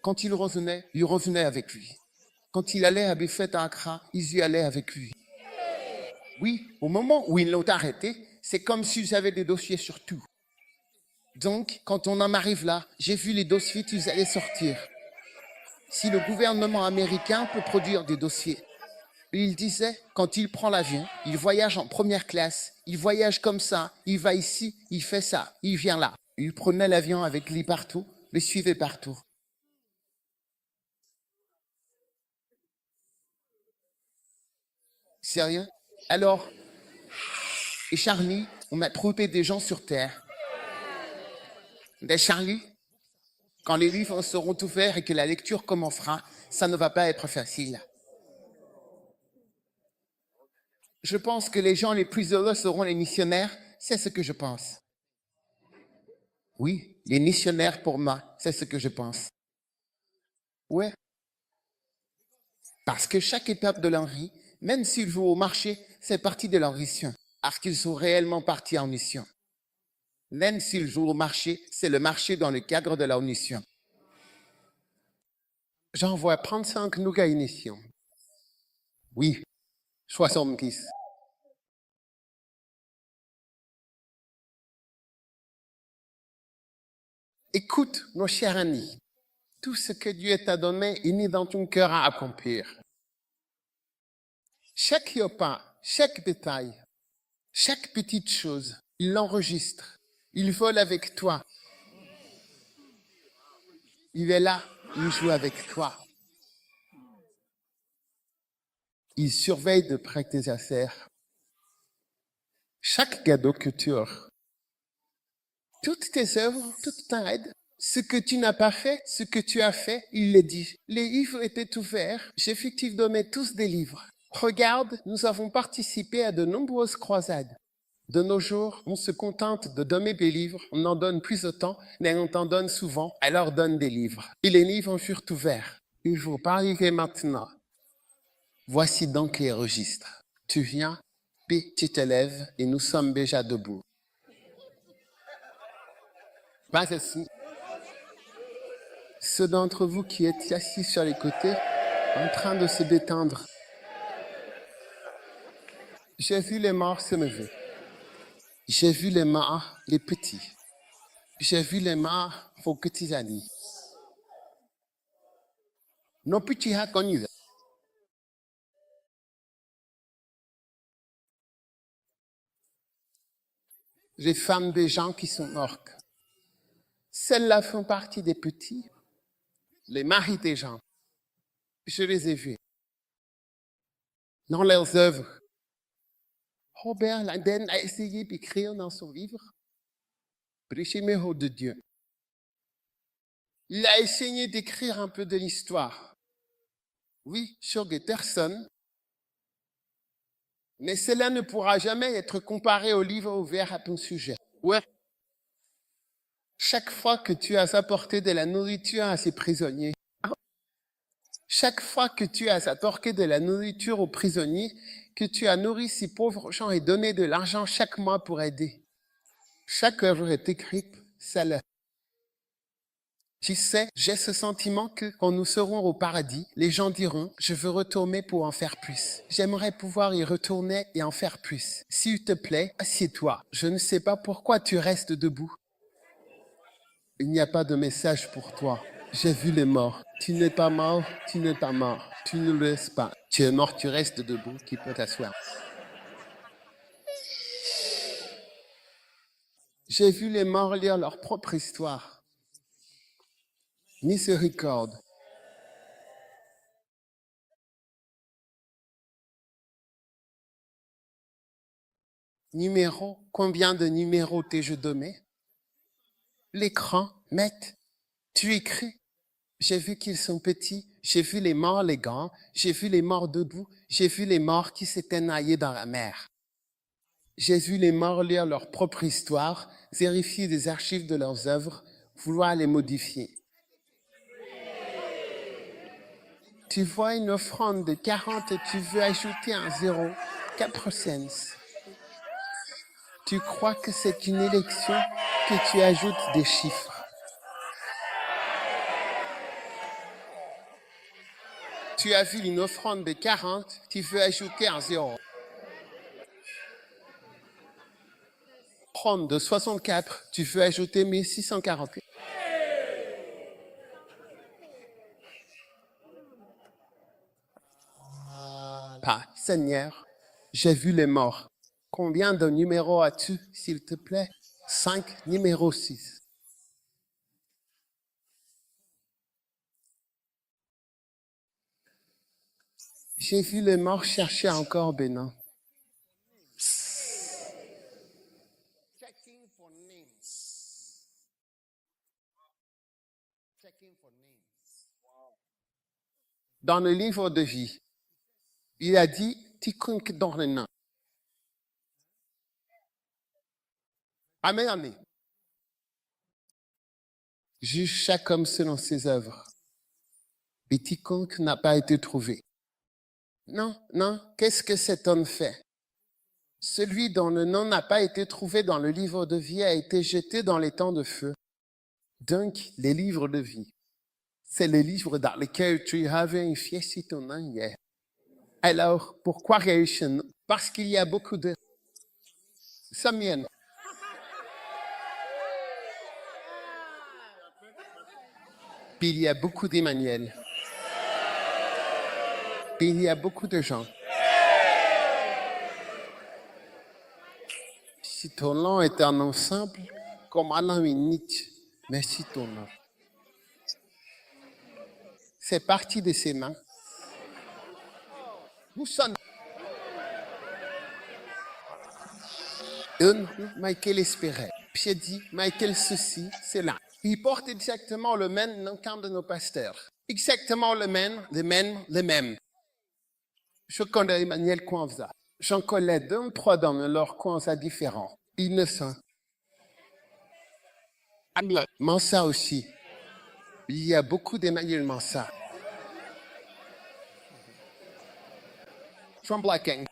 Quand il revenait avec lui. Quand il allait à Befet à Accra, ils y allaient avec lui. Oui, au moment où ils l'ont arrêté, c'est comme s'ils avaient des dossiers sur tout. Donc, quand on en arrive là, j'ai vu les dossiers qu'ils allaient sortir. Si le gouvernement américain peut produire des dossiers, il disait, quand il prend l'avion, il voyage en première classe, il voyage comme ça, il va ici, il fait ça, il vient là. Il prenait l'avion avec lui partout, le suivait partout. Sérieux? Alors, et Charlie, on m'a trouvé des gens sur Terre. Des Charlie, quand les livres seront ouverts et que la lecture commencera, ça ne va pas être facile. Je pense que les gens les plus heureux seront les missionnaires, c'est ce que je pense. Oui, les missionnaires pour moi, c'est ce que je pense. Ouais. Parce que chaque étape de leur vie, même s'ils vont au marché, c'est partie de leur mission. Parce qu'ils sont réellement partis en mission. Même s'ils jouent au marché, c'est le marché dans le cadre de leur mission. J'envoie 35 nouvelles émissions. Oui, 70. Écoute, mon cher ami, tout ce que Dieu t'a donné est né dans ton cœur à accomplir. Chaque repas, chaque détail, chaque petite chose, il l'enregistre. Il vole avec toi. Il est là, il joue avec toi. Il surveille de près tes affaires. Chaque cadeau que tu offres, toutes tes œuvres, toute ta aide, ce que tu n'as pas fait, ce que tu as fait, il le dit. Les livres étaient ouverts, j'ai fait qu'ils donnaient tous des livres. Regarde, nous avons participé à de nombreuses croisades. De nos jours, on se contente de donner des livres, on n'en donne plus autant, mais on t'en donne souvent, alors donne des livres. Et les livres furent ouverts. Il vous parlerai maintenant. Voici donc les registres. Tu viens, puis tu te lèves et nous sommes déjà debout. Pas assis. Ceux d'entre vous qui êtes assis sur les côtés, en train de se détendre. J'ai vu les morts se lever. J'ai vu les morts, les petits. J'ai vu les morts, vos petits amis. Nos petits a connus. Les femmes des gens qui sont morts. Celles-là font partie des petits. Les maris des gens. Je les ai vus. Dans leurs œuvres. Robert Laden a essayé d'écrire dans son livre Prêcher mes mots de Dieu. Il a essayé d'écrire un peu de l'histoire. Oui, sur des personnes. Mais cela ne pourra jamais être comparé au livre ouvert à ton sujet. Ouais. Chaque fois que tu as apporté de la nourriture à ces prisonniers, chaque fois que tu as apporté de la nourriture aux prisonniers, que tu as nourri ces pauvres gens et donné de l'argent chaque mois pour aider, chaque œuvre est écrite, celle. Tu sais, j'ai ce sentiment que quand nous serons au paradis, les gens diront, je veux retourner pour en faire plus. J'aimerais pouvoir y retourner et en faire plus. S'il te plaît, assieds-toi. Je ne sais pas pourquoi tu restes debout. Il n'y a pas de message pour toi. J'ai vu les morts. Tu n'es pas mort, tu n'es pas mort. Tu ne le laisses pas. Tu es mort, tu restes debout, qui peut t'asseoir. J'ai vu les morts lire leur propre histoire. Miséricorde. Numéro, combien de numéros t'ai-je donné? L'écran, mec, tu écris. J'ai vu qu'ils sont petits, j'ai vu les morts, les grands, j'ai vu les morts debout, j'ai vu les morts qui s'étaient naillés dans la mer. J'ai vu les morts lire leur propre histoire, vérifier des archives de leurs œuvres, vouloir les modifier. Tu vois une offrande de 40 et tu veux ajouter un 0, 4 cents. Tu crois que c'est une élection que tu ajoutes des chiffres. Tu as vu une offrande de 40, tu veux ajouter un 0. Offrande de 64, tu veux ajouter 1640. Pas, Seigneur, j'ai vu les morts. Combien de numéros as-tu, s'il te plaît? 5, numéro 6. J'ai vu les morts chercher encore Bénin. Dans le livre de vie, il a dit quiconque dans le nain. Amen, amen. Juge chaque homme selon ses œuvres. Et quiconque n'a pas été trouvé. Non, non, qu'est-ce que cet homme fait? Celui dont le nom n'a pas été trouvé dans le livre de vie a été jeté dans les temps de feu. Donc, les livres de vie, c'est les livres dans lesquels tu as vérifié si ton nom y est. Alors, pourquoi réussir? Parce qu'il y a beaucoup de... Samuel. Puis il y a beaucoup d'Emmanuel. Puis il y a beaucoup de gens. Si ton nom est un nom simple, comme Alain unique, mais si ton nom, c'est parti de ses mains. Nous sommes. Michael espérait. J'ai dit, Michael ceci, c'est là. Il porte exactement le même nom qu'un de nos pasteurs. Exactement le même. Je connais Emmanuel Kwanzaa. J'en connais 2 ou 3 dans leur Kwanzaa différents. Innocent. Mansa aussi. Il y a beaucoup d'Emmanuel Mansa. From Blacking.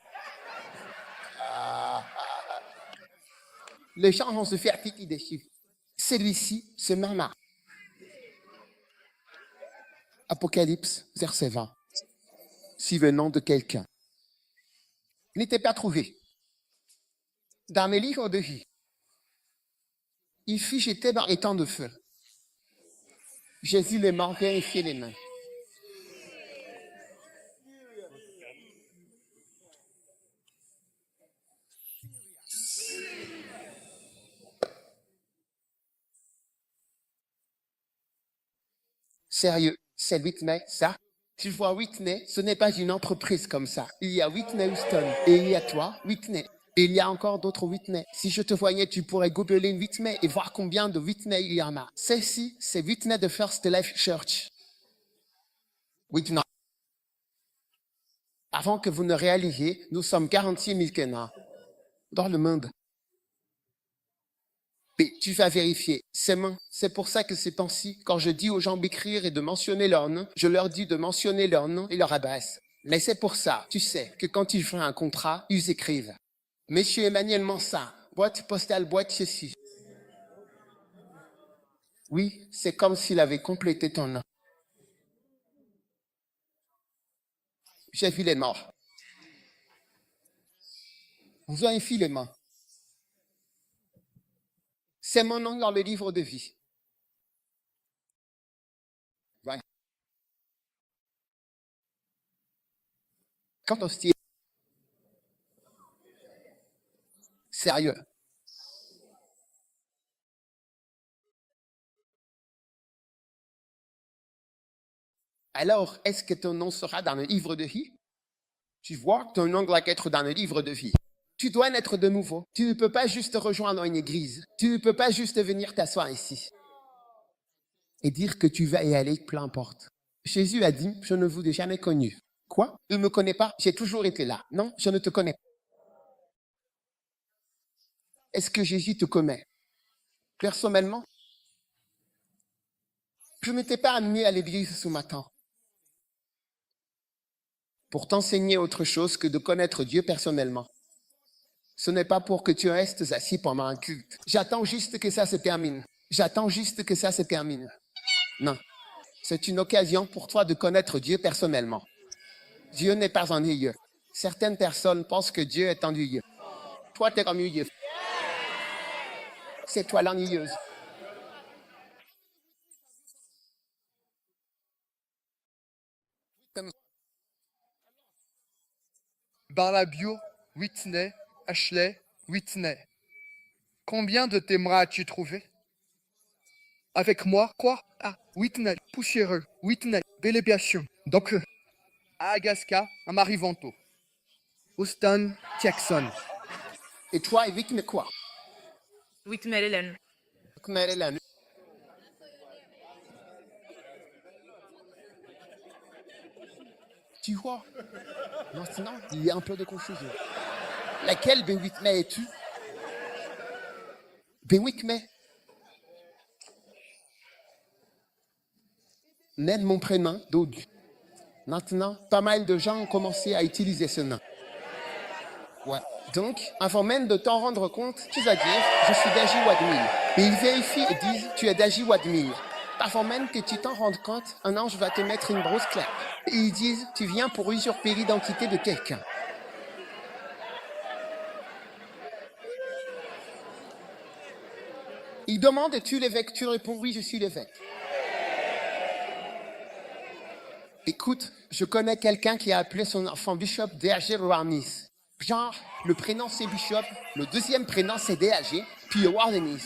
Les gens vont se faire piquer des chiffres. Celui-ci, c'est Mama. Apocalypse, verset 20. Si venant de quelqu'un n'était pas trouvé dans mes livres de vie, il fut jeté dans les temps de feu. Jésus les morts vérifiait les mains. Sérieux, c'est Whitney, ça? Tu vois, Whitney, ce n'est pas une entreprise comme ça. Il y a Whitney Houston et il y a toi, Whitney. Et il y a encore d'autres Whitney. Si je te voyais, tu pourrais googler Whitney et voir combien de Whitney il y en a. Celle-ci, c'est Whitney de First Life Church. Whitney. Avant que vous ne réalisiez, nous sommes 46 000 Kenyans dans le monde. Mais tu vas vérifier. C'est pour ça que ces temps-ci, quand je dis aux gens d'écrire et de mentionner leur nom, je leur dis de mentionner leur nom et leur adresse. Mais c'est pour ça, tu sais, que quand ils font un contrat, ils écrivent. Monsieur Emmanuel Mansa, boîte postale, boîte ceci. Oui, c'est comme s'il avait complété ton nom. J'ai vu les morts. Vous avez vu les morts. C'est mon nom dans le livre de vie. Ouais. Quand on se dit sérieux. Alors, est-ce que ton nom sera dans le livre de vie? Tu vois, ton nom doit être dans le livre de vie. Tu dois naître de nouveau. Tu ne peux pas juste rejoindre une église. Tu ne peux pas juste venir t'asseoir ici et dire que tu vas y aller, peu importe. Jésus a dit, je ne vous ai jamais connu. Quoi? Il ne me connaît pas? J'ai toujours été là. Non, je ne te connais pas. Est-ce que Jésus te connaît? Personnellement, je ne t'ai pas amené à l'église ce matin pour t'enseigner autre chose que de connaître Dieu personnellement. Ce n'est pas pour que tu restes assis pendant un culte. J'attends juste que ça se termine. J'attends juste que ça se termine. Non. C'est une occasion pour toi de connaître Dieu personnellement. Dieu n'est pas ennuyeux. Certaines personnes pensent que Dieu est ennuyeux. Toi, tu es ennuyeux. C'est toi l'ennuyeuse. Dans la bio, Whitney, Ashley, Whitney. Combien de témoins as-tu trouvé? Avec moi, quoi? Ah, Whitney, poussiéreux, Whitney, bélébiation. Donc, à Agaska, à Marivanto. Houston, Jackson. Et toi, Evic, mais quoi? Whitmel. Maryland. Tu vois? Maintenant, il y a un peu de confusion. Laquelle Ben 8 mai es-tu? Ben 8 mai. Même mon prénom, Dodu. Maintenant, pas mal de gens ont commencé à utiliser ce nom. Ouais. Donc, avant même de t'en rendre compte, tu vas dire, je suis d'Agi Wadmil. Et ils vérifient et disent, tu es d'Agi Wadmil. Avant même que tu t'en rendes compte, un ange va te mettre une grosse claque. Et ils disent, tu viens pour usurper l'identité de quelqu'un. Ils demandent, es-tu l'évêque? Tu réponds, oui, je suis l'évêque. Écoute, je connais quelqu'un qui a appelé son enfant Bishop D.A.G. Warnis. Genre, le prénom c'est Bishop, le deuxième prénom c'est D.A.G., puis Warnis.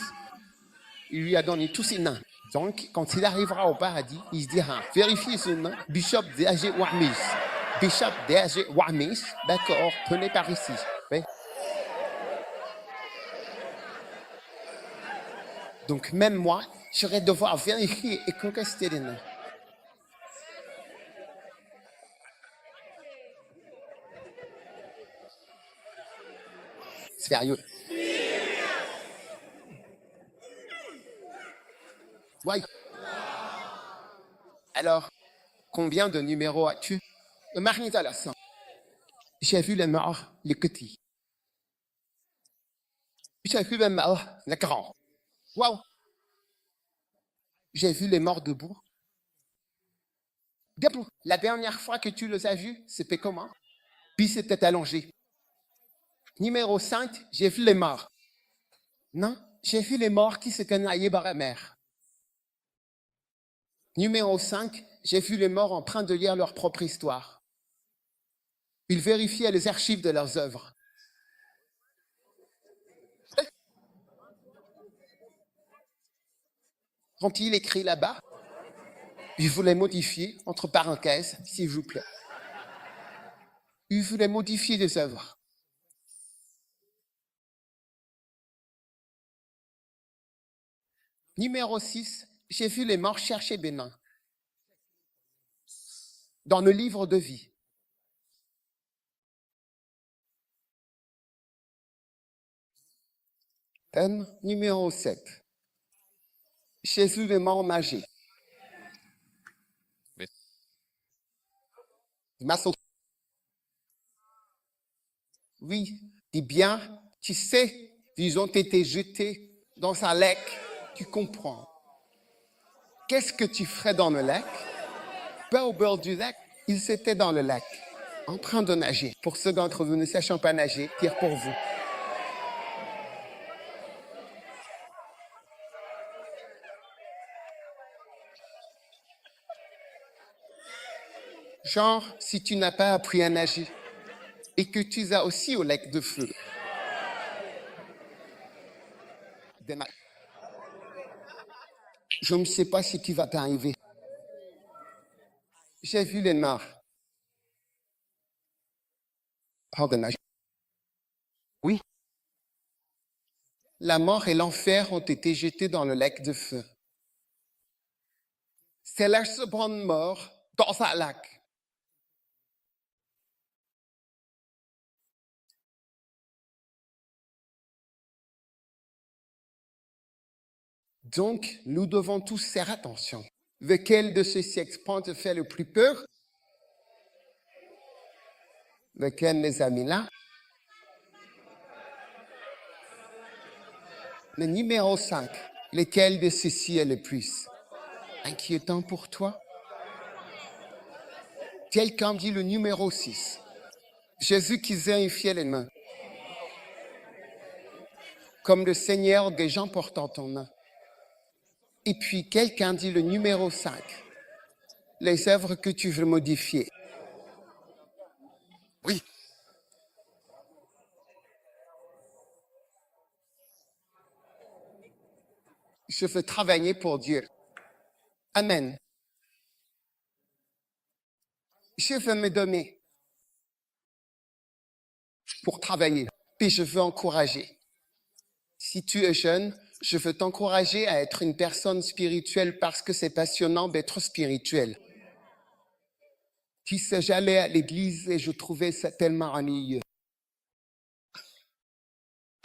Il lui a donné tous ses noms. Donc, quand il arrivera au paradis, il se dira, vérifiez ce nom, Bishop D.A.G. Warmis. Bishop D.A.G. Warmis, d'accord, prenez par ici. Oui. Donc, même moi, je vais devoir vérifier et contester les noms. Sérieux. Ouais. Alors, combien de numéros as-tu? Le mari à la sang. J'ai vu les morts, les petits. J'ai vu les morts, les grands. Waouh. J'ai vu les morts debout. Debout. La dernière fois que tu les as vus, c'était comment? Puis c'était allongé. Numéro 5, j'ai vu les morts. Non, j'ai vu les morts qui s'étaient noyés par la mer. Numéro 5, j'ai vu les morts en train de lire leur propre histoire. Ils vérifiaient les archives de leurs œuvres. Quand il écrit là-bas, il voulait modifier, entre parenthèses, s'il vous plaît. Il voulait modifier les œuvres. Numéro 6, j'ai vu les morts chercher Bénin. Dans le livre de vie. Thème numéro 7. Jésus les morts nagés. Oui, dis bien, tu sais, ils ont été jetés dans un lac, tu comprends. Qu'est-ce que tu ferais dans le lac? Pas au bord du lac, ils étaient dans le lac, en train de nager. Pour ceux d'entre vous ne sachant pas nager, tire pour vous. Genre, si tu n'as pas appris à nager et que tu as aussi au lac de feu. Je ne sais pas ce qui va t'arriver. J'ai vu les morts. Pardonnage. Oui. La mort et l'enfer ont été jetés dans le lac de feu. C'est la seconde mort dans un lac. Donc, nous devons tous faire attention. Lequel de ces six-points te fait le plus peur? Lequel, les amis, là? Le numéro 5. Lequel de ceux-ci est le plus inquiétant pour toi? Quelqu'un dit le numéro 6. Jésus qui vérifiait les mains. Comme le Seigneur des gens portant ton nom. Et puis quelqu'un dit le numéro 5. Les œuvres que tu veux modifier. Oui. Je veux travailler pour Dieu. Amen. Je veux me donner pour travailler, puis je veux encourager. Si tu es jeune, je veux t'encourager à être une personne spirituelle parce que c'est passionnant d'être spirituel. Tu sais, j'allais à l'église et je trouvais ça tellement ennuyeux.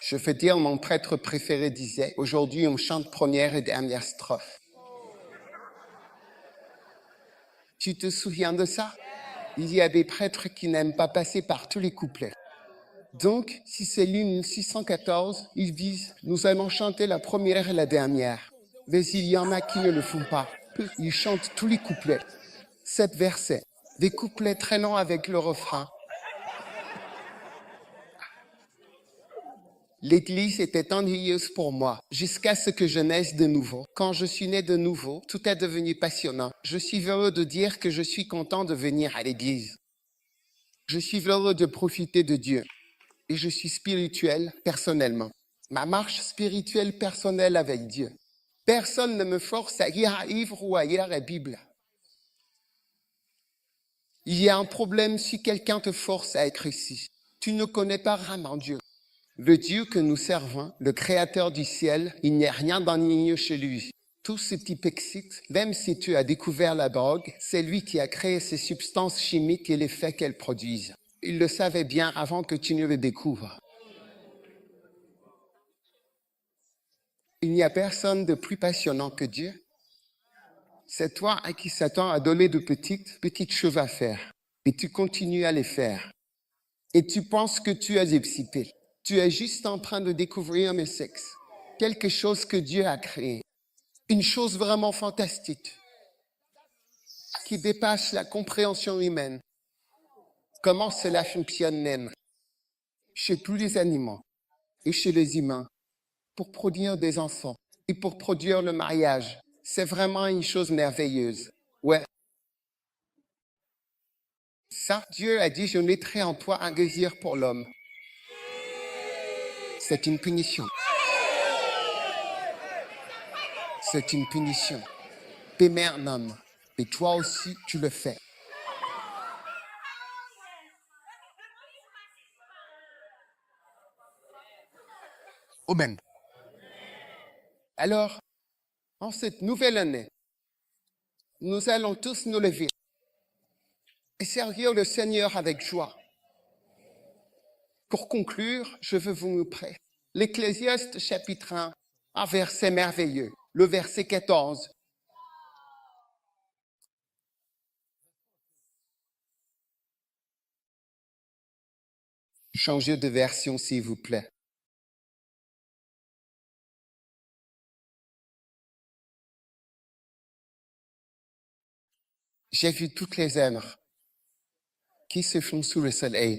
Je veux dire, mon prêtre préféré disait, aujourd'hui on chante première et dernière strophe. Tu te souviens de ça? Il y a des prêtres qui n'aiment pas passer par tous les couplets. Donc, si c'est l'hymne 614, ils disent « Nous allons chanter la première et la dernière ». Mais il y en a qui ne le font pas. Ils chantent tous les couplets. 7 versets, des couplets très longs avec le refrain. L'église était ennuyeuse pour moi, jusqu'à ce que je naisse de nouveau. Quand je suis né de nouveau, tout est devenu passionnant. Je suis heureux de dire que je suis content de venir à l'église. Je suis heureux de profiter de Dieu. Et je suis spirituel personnellement. Ma marche spirituelle personnelle avec Dieu. Personne ne me force à lire un livre ou à lire la Bible. Il y a un problème si quelqu'un te force à être ici. Tu ne connais pas vraiment Dieu. Le Dieu que nous servons, le Créateur du ciel, il n'y a rien d'ennuyeux chez lui. Tout ce qui t'excite, même si tu as découvert la drogue, c'est lui qui a créé ces substances chimiques et l'effet qu'elles produisent. Il le savait bien avant que tu ne le découvres. Il n'y a personne de plus passionnant que Dieu. C'est toi à qui Satan a donné de petites choses à faire. Et tu continues à les faire. Et tu penses que tu es dissipé. Tu es juste en train de découvrir le sexe. Quelque chose que Dieu a créé. Une chose vraiment fantastique. Qui dépasse la compréhension humaine. Comment cela fonctionne chez tous les animaux et chez les humains pour produire des enfants et pour produire le mariage. C'est vraiment une chose merveilleuse. Ouais. Ça, Dieu a dit, je mettrai en toi un désir pour l'homme. C'est une punition. C'est une punition. T'aimer un homme. Et toi aussi, tu le fais. Amen. Alors, en cette nouvelle année, nous allons tous nous lever et servir le Seigneur avec joie. Pour conclure, je veux vous montrer l'Ecclésiaste chapitre 1, un verset merveilleux, le verset 14. Changez de version, s'il vous plaît. J'ai vu toutes les œuvres qui se font sous le soleil.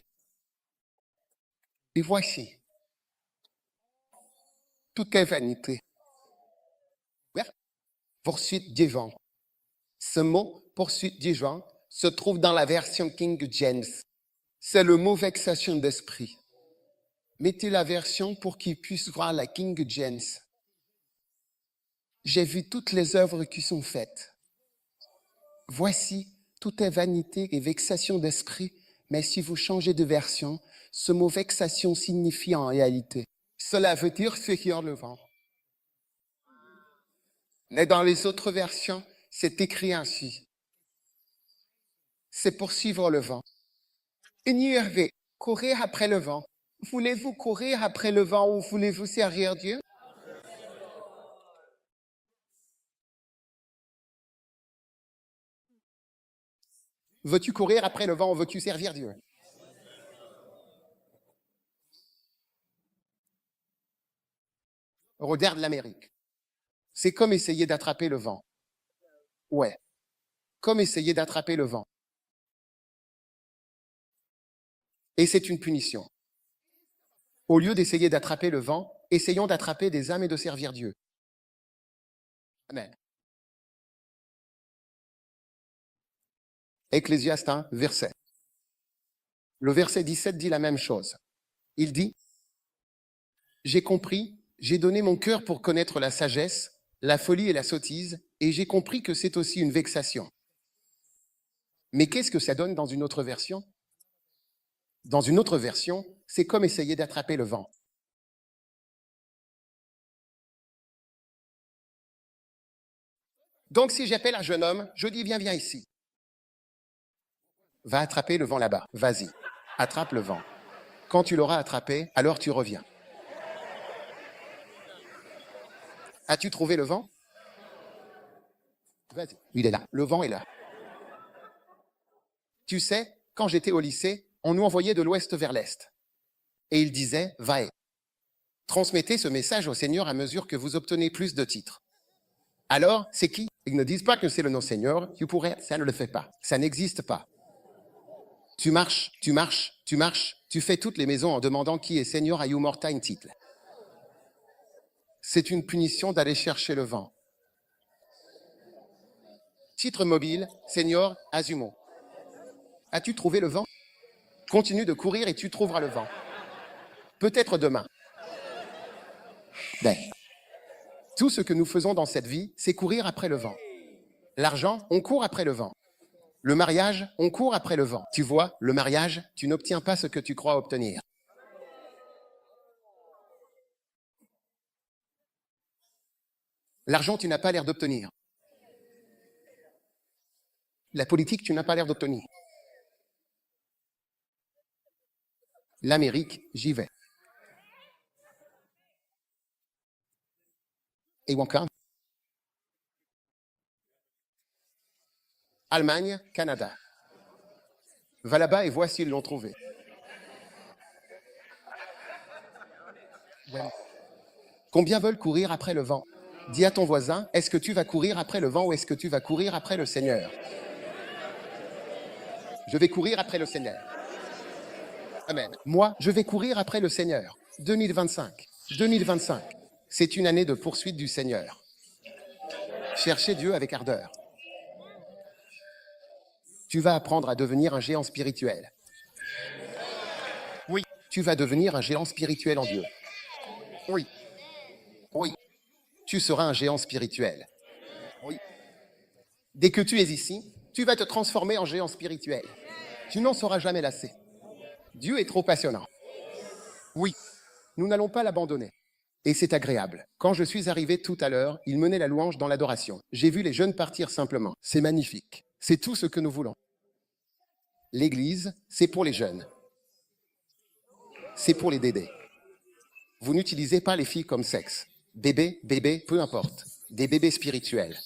Et voici, tout est vanité. Ouais. Poursuite du vent. Ce mot, poursuite du vent, se trouve dans la version King James. C'est le mot vexation d'esprit. Mettez la version pour qu'ils puissent voir la King James. J'ai vu toutes les œuvres qui sont faites. Voici, tout est vanité et vexation d'esprit, mais si vous changez de version, ce mot vexation signifie en réalité. Cela veut dire fuir le vent. Mais dans les autres versions, c'est écrit ainsi. C'est poursuivre le vent. Ignorez, courir après le vent. Voulez-vous courir après le vent ou voulez-vous servir Dieu? Veux-tu courir après le vent ou veux-tu servir Dieu? Regarde l'Amérique. C'est comme essayer d'attraper le vent. Ouais, comme essayer d'attraper le vent. Et c'est une punition. Au lieu d'essayer d'attraper le vent, essayons d'attraper des âmes et de servir Dieu. Amen. Ecclésiaste 1, verset. Le verset 17 dit la même chose. Il dit, « J'ai compris, j'ai donné mon cœur pour connaître la sagesse, la folie et la sottise, et j'ai compris que c'est aussi une vexation. Mais qu'est-ce que ça donne dans une autre version? Dans une autre version, c'est comme essayer d'attraper le vent. Donc si j'appelle un jeune homme, je dis viens ici. Va attraper le vent là-bas, vas-y, attrape le vent. Quand tu l'auras attrapé, alors tu reviens. As-tu trouvé le vent? Vas-y, il est là, le vent est là. Tu sais, quand j'étais au lycée, on nous envoyait de l'ouest vers l'est. Et il disait, vae. Transmettez ce message au Seigneur à mesure que vous obtenez plus de titres. Alors, c'est qui? Ils ne disent pas que c'est le nom Seigneur, tu pourrais, ça ne le fait pas. Ça n'existe pas. Tu marches, tu fais toutes les maisons en demandant qui est Seigneur à Morta in titre. C'est une punition d'aller chercher le vent. Titre mobile, Seigneur, Azumo. As-tu trouvé le vent? Continue de courir et tu trouveras le vent. Peut-être demain. Ben, tout ce que nous faisons dans cette vie, c'est courir après le vent. L'argent, on court après le vent. Le mariage, on court après le vent. Tu vois, le mariage, tu n'obtiens pas ce que tu crois obtenir. L'argent, tu n'as pas l'air d'obtenir. La politique, tu n'as pas l'air d'obtenir. L'Amérique, j'y vais. Et encore. Allemagne, Canada. Va là-bas et vois s'ils l'ont trouvé. Combien veulent courir après le vent? Dis à ton voisin, est-ce que tu vas courir après le vent ou est-ce que tu vas courir après le Seigneur? Je vais courir après le Seigneur. Amen. Moi, je vais courir après le Seigneur. 2025. 2025. C'est une année de poursuite du Seigneur. Cherchez Dieu avec ardeur. Tu vas apprendre à devenir un géant spirituel. Oui, tu vas devenir un géant spirituel en Dieu. Oui. Oui. Tu seras un géant spirituel. Oui. Dès que tu es ici, tu vas te transformer en géant spirituel. Tu n'en seras jamais lassé. Dieu est trop passionnant. Oui, nous n'allons pas l'abandonner. Et c'est agréable. Quand je suis arrivé tout à l'heure, il menait la louange dans l'adoration. J'ai vu les jeunes partir simplement. C'est magnifique. C'est tout ce que nous voulons. L'Église, c'est pour les jeunes. C'est pour les dédés. Vous n'utilisez pas les filles comme sexe. Bébé, peu importe. Des bébés spirituels.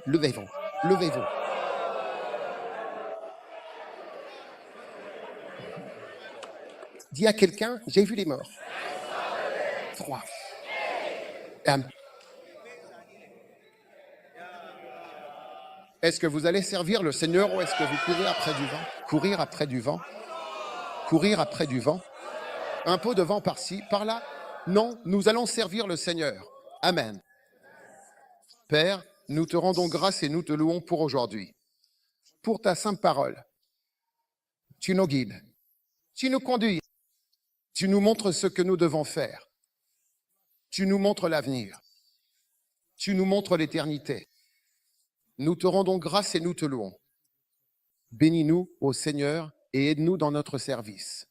Levez-vous. Levez-vous. Dis à quelqu'un, j'ai vu les morts. 3. Est-ce que vous allez servir le Seigneur ou est-ce que vous courez après du vent? Courir après du vent? Courir après du vent? Un peu de vent par-ci, par-là? Non, nous allons servir le Seigneur. Amen. Père, nous te rendons grâce et nous te louons pour aujourd'hui. Pour ta sainte parole. Tu nous guides. Tu nous conduis. Tu nous montres ce que nous devons faire. Tu nous montres l'avenir. Tu nous montres l'éternité. Nous te rendons grâce et nous te louons. Bénis-nous, ô Seigneur, et aide-nous dans notre service.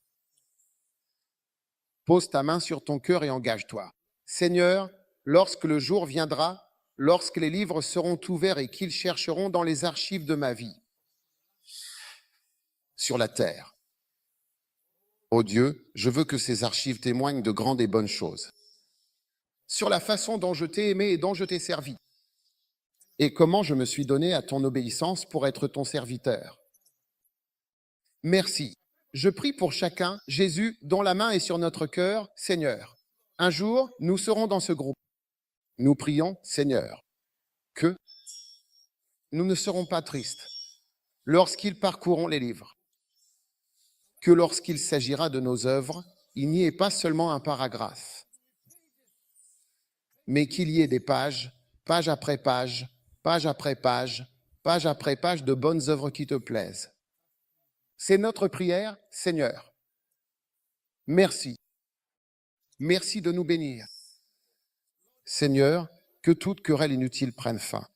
Pose ta main sur ton cœur et engage-toi. Seigneur, lorsque le jour viendra, lorsque les livres seront ouverts et qu'ils chercheront dans les archives de ma vie, sur la terre. Ô Dieu, je veux que ces archives témoignent de grandes et bonnes choses. Sur la façon dont je t'ai aimé et dont je t'ai servi. Et comment je me suis donné à ton obéissance pour être ton serviteur. Merci. Je prie pour chacun, Jésus, dont la main est sur notre cœur, Seigneur. Un jour, nous serons dans ce groupe. Nous prions, Seigneur, que nous ne serons pas tristes lorsqu'ils parcourront les livres. Que lorsqu'il s'agira de nos œuvres, il n'y ait pas seulement un paragraphe, mais qu'il y ait des pages, page après page, page après page, page après page de bonnes œuvres qui te plaisent. C'est notre prière, Seigneur. Merci. Merci de nous bénir. Seigneur, que toute querelle inutile prenne fin.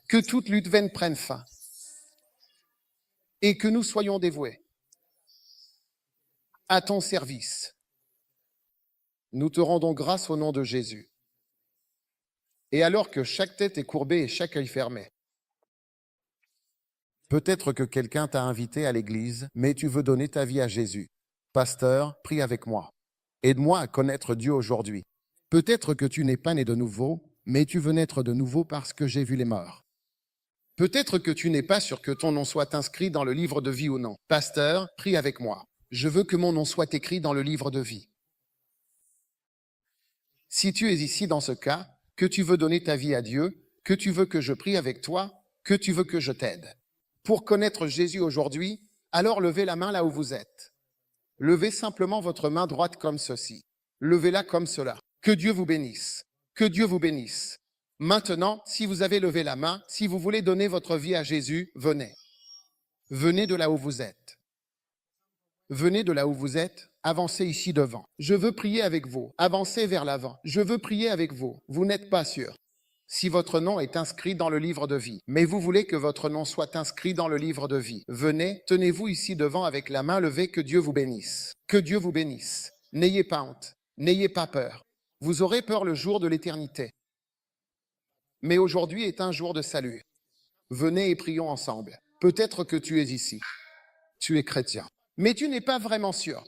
Que toute lutte vaine prenne fin. Et que nous soyons dévoués à ton service. Nous te rendons grâce au nom de Jésus. Et alors que chaque tête est courbée et chaque œil fermé, peut-être que quelqu'un t'a invité à l'église, mais tu veux donner ta vie à Jésus. Pasteur, prie avec moi. Aide-moi à connaître Dieu aujourd'hui. Peut-être que tu n'es pas né de nouveau, mais tu veux naître de nouveau parce que j'ai vu les morts. Peut-être que tu n'es pas sûr que ton nom soit inscrit dans le livre de vie ou non. Pasteur, prie avec moi. Je veux que mon nom soit écrit dans le livre de vie. Si tu es ici dans ce cas, que tu veux donner ta vie à Dieu, que tu veux que je prie avec toi, que tu veux que je t'aide. Pour connaître Jésus aujourd'hui, alors levez la main là où vous êtes. Levez simplement votre main droite comme ceci. Levez-la comme cela. Que Dieu vous bénisse. Que Dieu vous bénisse. Maintenant, si vous avez levé la main, si vous voulez donner votre vie à Jésus, venez. Venez de là où vous êtes. Venez de là où vous êtes, avancez ici devant. Je veux prier avec vous. Avancez vers l'avant. Je veux prier avec vous. Vous n'êtes pas sûr. Si votre nom est inscrit dans le livre de vie, mais vous voulez que votre nom soit inscrit dans le livre de vie, venez, tenez-vous ici devant avec la main levée, que Dieu vous bénisse. Que Dieu vous bénisse. N'ayez pas honte. N'ayez pas peur. Vous aurez peur le jour de l'éternité. Mais aujourd'hui est un jour de salut. Venez et prions ensemble. Peut-être que tu es ici. Tu es chrétien. Mais tu n'es pas vraiment sûr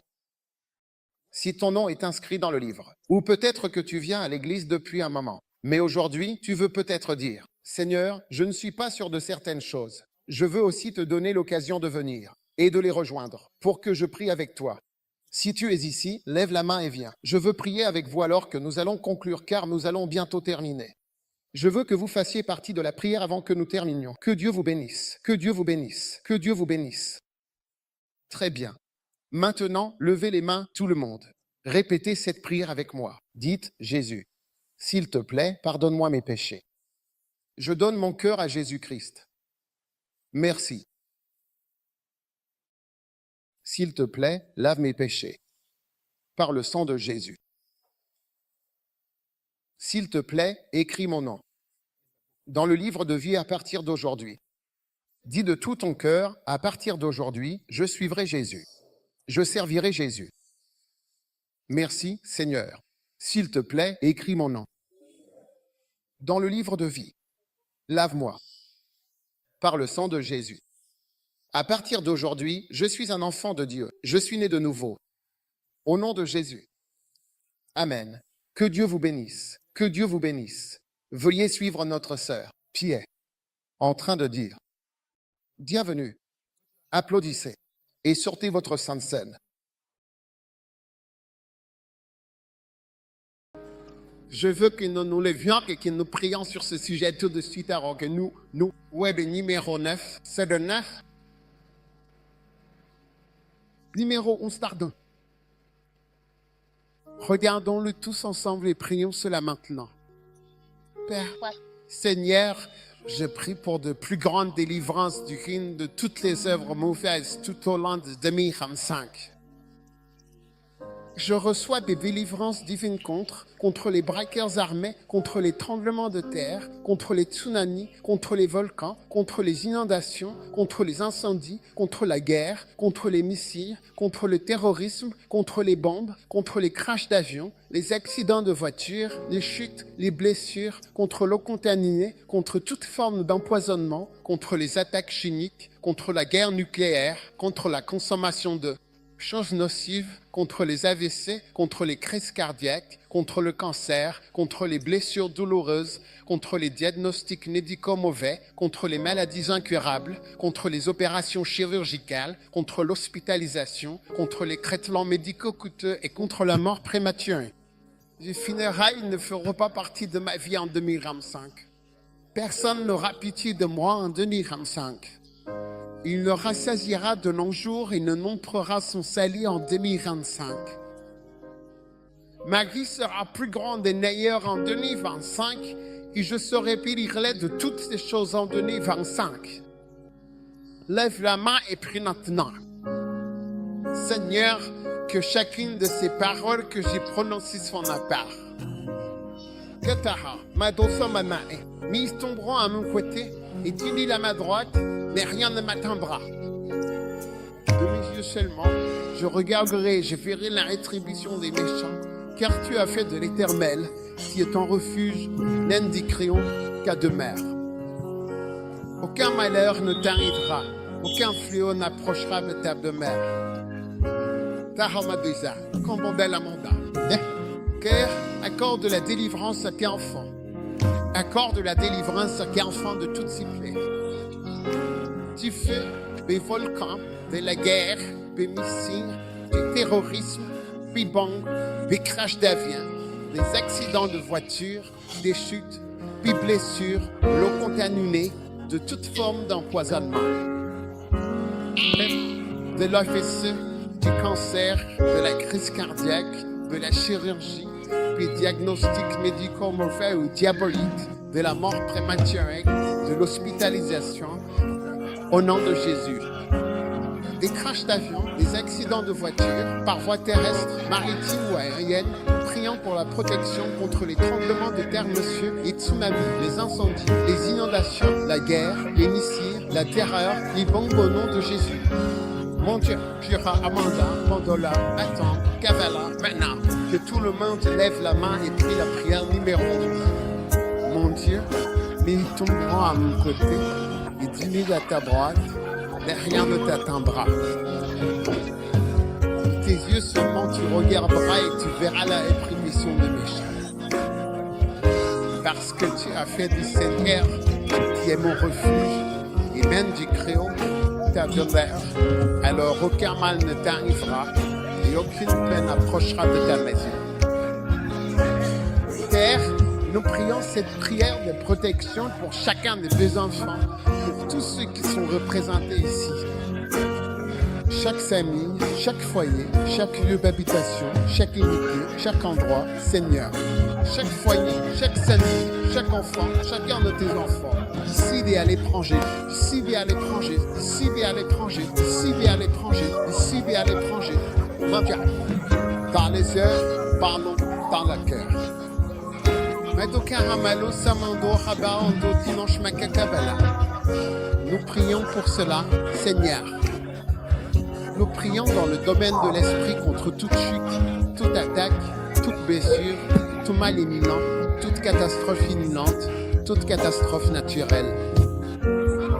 si ton nom est inscrit dans le livre. Ou peut-être que tu viens à l'église depuis un moment. Mais aujourd'hui, tu veux peut-être dire, « Seigneur, je ne suis pas sûr de certaines choses. Je veux aussi te donner l'occasion de venir et de les rejoindre pour que je prie avec toi. » Si tu es ici, lève la main et viens. Je veux prier avec vous alors que nous allons conclure car nous allons bientôt terminer. Je veux que vous fassiez partie de la prière avant que nous terminions. Que Dieu vous bénisse. Que Dieu vous bénisse. Que Dieu vous bénisse. Très bien. Maintenant, levez les mains, tout le monde. Répétez cette prière avec moi. Dites, Jésus, s'il te plaît, pardonne-moi mes péchés. Je donne mon cœur à Jésus-Christ. Merci. S'il te plaît, lave mes péchés. Par le sang de Jésus. S'il te plaît, écris mon nom dans le livre de vie à partir d'aujourd'hui. Dis de tout ton cœur, à partir d'aujourd'hui, je suivrai Jésus. Je servirai Jésus. Merci, Seigneur. S'il te plaît, écris mon nom dans le livre de vie. Lave-moi par le sang de Jésus. À partir d'aujourd'hui, je suis un enfant de Dieu. Je suis né de nouveau. Au nom de Jésus. Amen. Que Dieu vous bénisse. Que Dieu vous bénisse. Veuillez suivre notre sœur, Pierre, en train de dire « Bienvenue ». Applaudissez et sortez votre sainte scène. Je veux que nous nous levions et que nous prions sur ce sujet tout de suite alors que nous, web numéro 9, c'est de 9. Numéro 11, pardon. Regardons-le tous ensemble et prions cela maintenant. Père, Seigneur, je prie pour de plus grandes délivrances du règne de toutes les œuvres mauvaises tout au long de 2025. Je reçois des délivrances divines contre les braqueurs armés, contre les tremblements de terre, contre les tsunamis, contre les volcans, contre les inondations, contre les incendies, contre la guerre, contre les missiles, contre le terrorisme, contre les bombes, contre les crashs d'avions, les accidents de voiture, les chutes, les blessures, contre l'eau contaminée, contre toute forme d'empoisonnement, contre les attaques chimiques, contre la guerre nucléaire, contre la consommation de choses nocives, contre les AVC, contre les crises cardiaques, contre le cancer, contre les blessures douloureuses, contre les diagnostics médicaux mauvais, contre les maladies incurables, contre les opérations chirurgicales, contre l'hospitalisation, contre les traitements médicaux coûteux et contre la mort prématurée. Les funérailles ne feront pas partie de ma vie en 2025. Personne n'aura pitié de moi en 2025. Il le rassasiera de longs jours et ne montrera son salut en 2025. Ma vie sera plus grande et meilleure en 2025 et je serai pilier de toutes ces choses en 2025. Lève la main et prie maintenant. Seigneur, que chacune de ces paroles que j'ai prononcées sur ma part. Katara, ma dosa manae, mais ils tomberont à mon côté et tu dis à ma droite, mais rien ne m'atteindra. De mes yeux seulement, je regarderai et je verrai la rétribution des méchants, car tu as fait de l'Éternel, qui est ton refuge, n'indiqueront qu'à demeure. Aucun malheur ne t'arrivera, aucun fléau n'approchera de ta demeure. Tahamadeza, Kambandel Amanda. Car accorde la délivrance à tes enfants. Accorde la délivrance à tes enfants de toutes ces plaies. Tu fais des volcans, de la guerre, des missiles, du terrorisme, des bombes, des crashs d'avions, des accidents de voiture, des chutes, des blessures, l'eau contaminée, de toute forme d'empoisonnement. De l'AVC, du cancer, de la crise cardiaque, de la chirurgie, des diagnostics médicaux mauvais ou diaboliques, de la mort prématurée, de l'hospitalisation, au nom de Jésus. Des crashs d'avion, des accidents de voiture, par voie terrestre, maritime ou aérienne, priant pour la protection contre les tremblements de terre, monsieur, les tsunamis, les incendies, les inondations, la guerre, les missiles, la terreur, les bombes au nom de Jésus. Mon Dieu, Pira, Amanda, Mandola, Attends, Kavala, maintenant, que tout le monde lève la main et prie la prière numéro 1. Mon Dieu, mais ils tomberont à mon côté et 10 000 à ta droite, mais rien ne t'atteindra. Tes yeux seulement tu regarderas et tu verras la réprimission des méchants. Parce que tu as fait du Seigneur, qui est mon refuge, et même du Créon, ta demeure, alors aucun mal ne t'arrivera et aucune peine approchera de ta maison. Père, nous prions cette prière de protection pour chacun de tes enfants, pour tous ceux qui sont représentés ici. Chaque famille, chaque foyer, chaque lieu d'habitation, chaque unité, chaque endroit, Seigneur. Chaque foyer, chaque famille, chaque enfant, chacun de tes enfants, ici et à l'étranger, ici et à l'étranger, ici et à l'étranger, ici et à l'étranger, ici et à l'étranger. Par les heures, pardon, par la cœur. Nous prions pour cela, Seigneur. Nous prions dans le domaine de l'esprit contre toute chute, toute attaque, toute blessure, tout mal imminent, toute catastrophe imminente, toute catastrophe naturelle.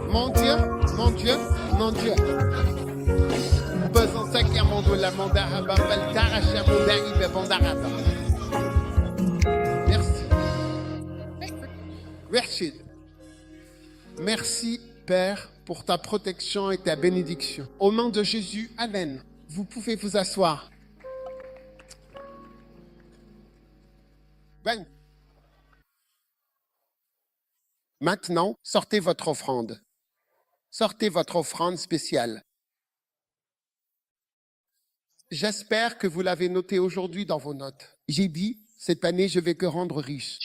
Mon Dieu, mon Dieu, mon Dieu. Merci. Merci. Merci, Père, pour ta protection et ta bénédiction. Au nom de Jésus, Amen. Vous pouvez vous asseoir. Ben. Maintenant, sortez votre offrande. Sortez votre offrande spéciale. J'espère que vous l'avez noté aujourd'hui dans vos notes. J'ai dit, cette année, je vais te rendre riche.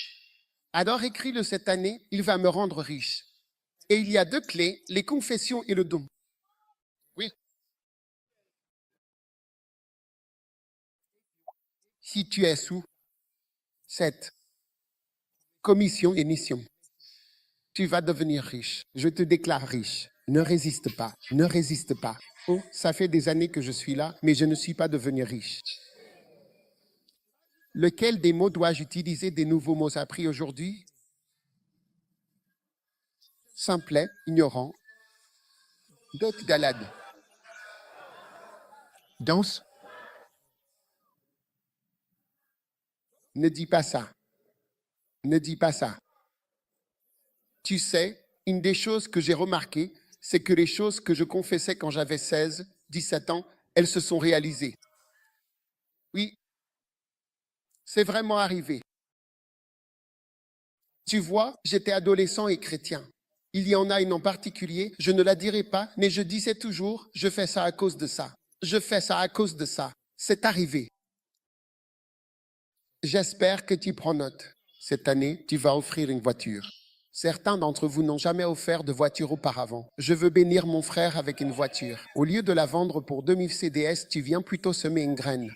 Alors écris-le cette année, il va me rendre riche. Et il y a deux clés, les confessions et le don. Oui. Si tu es sous cette commission et mission, tu vas devenir riche. Je te déclare riche. Ne résiste pas. Ne résiste pas. Oh, ça fait des années que je suis là, mais je ne suis pas devenu riche. Lequel des mots dois-je utiliser, des nouveaux mots appris aujourd'hui? Simplet, ignorant, dot galade. Danse. Ne dis pas ça. Ne dis pas ça. Tu sais, une des choses que j'ai remarquées, c'est que les choses que je confessais quand j'avais 16, 17 ans, elles se sont réalisées. Oui, c'est vraiment arrivé. Tu vois, j'étais adolescent et chrétien. Il y en a une en particulier, je ne la dirai pas, mais je disais toujours, je fais ça à cause de ça. Je fais ça à cause de ça. C'est arrivé. J'espère que tu prends note. Cette année, tu vas offrir une voiture. Certains d'entre vous n'ont jamais offert de voiture auparavant. Je veux bénir mon frère avec une voiture. Au lieu de la vendre pour 2000 CDS, tu viens plutôt semer une graine.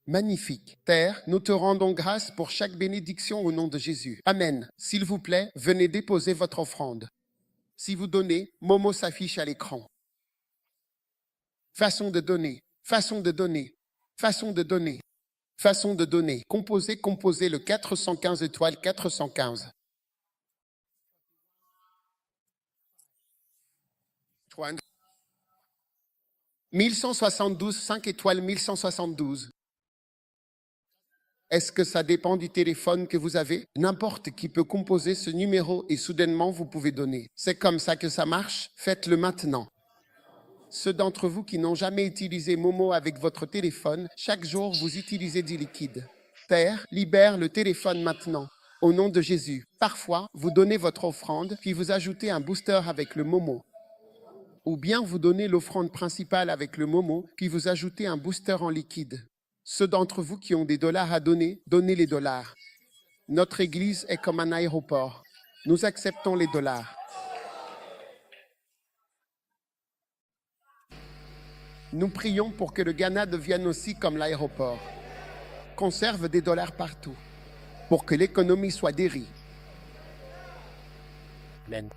Magnifique. Père, nous te rendons grâce pour chaque bénédiction au nom de Jésus. Amen. S'il vous plaît, venez déposer votre offrande. Si vous donnez, Momo s'affiche à l'écran. Façon de donner, façon de donner, façon de donner, façon de donner. Composez le 415 étoiles 415. 1172, 5 étoiles 1172. Est-ce que ça dépend du téléphone que vous avez? N'importe qui peut composer ce numéro et soudainement vous pouvez donner. C'est comme ça que ça marche? Faites-le maintenant. Ceux d'entre vous qui n'ont jamais utilisé Momo avec votre téléphone, chaque jour vous utilisez du liquide. Père, libère le téléphone maintenant. Au nom de Jésus. Parfois, vous donnez votre offrande, puis vous ajoutez un booster avec le Momo. Ou bien vous donnez l'offrande principale avec le Momo, puis vous ajoutez un booster en liquide. Ceux d'entre vous qui ont des dollars à donner, donnez les dollars. Notre Église est comme un aéroport. Nous acceptons les dollars. Nous prions pour que le Ghana devienne aussi comme l'aéroport. Conserve des dollars partout, pour que l'économie soit dérie. Amen.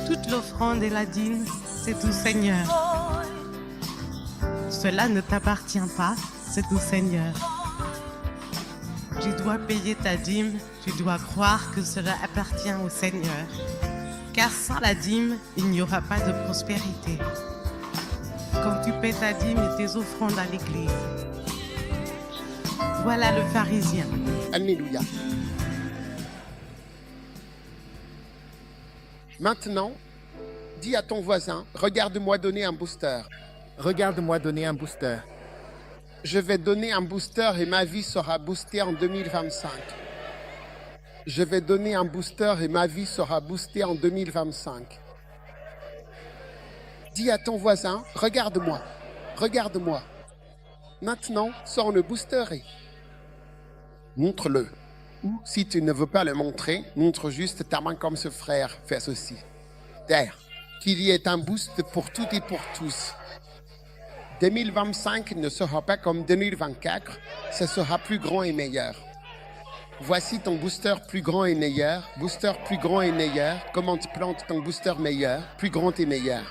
Toute l'offrande et la dîme, c'est tout Seigneur. Cela ne t'appartient pas, c'est tout Seigneur. Tu dois payer ta dîme, tu dois croire que cela appartient au Seigneur. Car sans la dîme, il n'y aura pas de prospérité. Quand tu paies ta dîme et tes offrandes à l'église. Voilà le pharisien. Alléluia. Maintenant, dis à ton voisin, regarde-moi donner un booster. Regarde-moi donner un booster. Je vais donner un booster et ma vie sera boostée en 2025. Je vais donner un booster et ma vie sera boostée en 2025. Dis à ton voisin, regarde-moi, regarde-moi. Maintenant, sors le booster et montre-le. Ou si tu ne veux pas le montrer, montre juste ta main comme ce frère fait ceci. Terre, qu'il y ait un boost pour toutes et pour tous. 2025 ne sera pas comme 2024, ce sera plus grand et meilleur. Voici ton booster plus grand et meilleur, booster plus grand et meilleur. Comment tu plantes ton booster meilleur, plus grand et meilleur.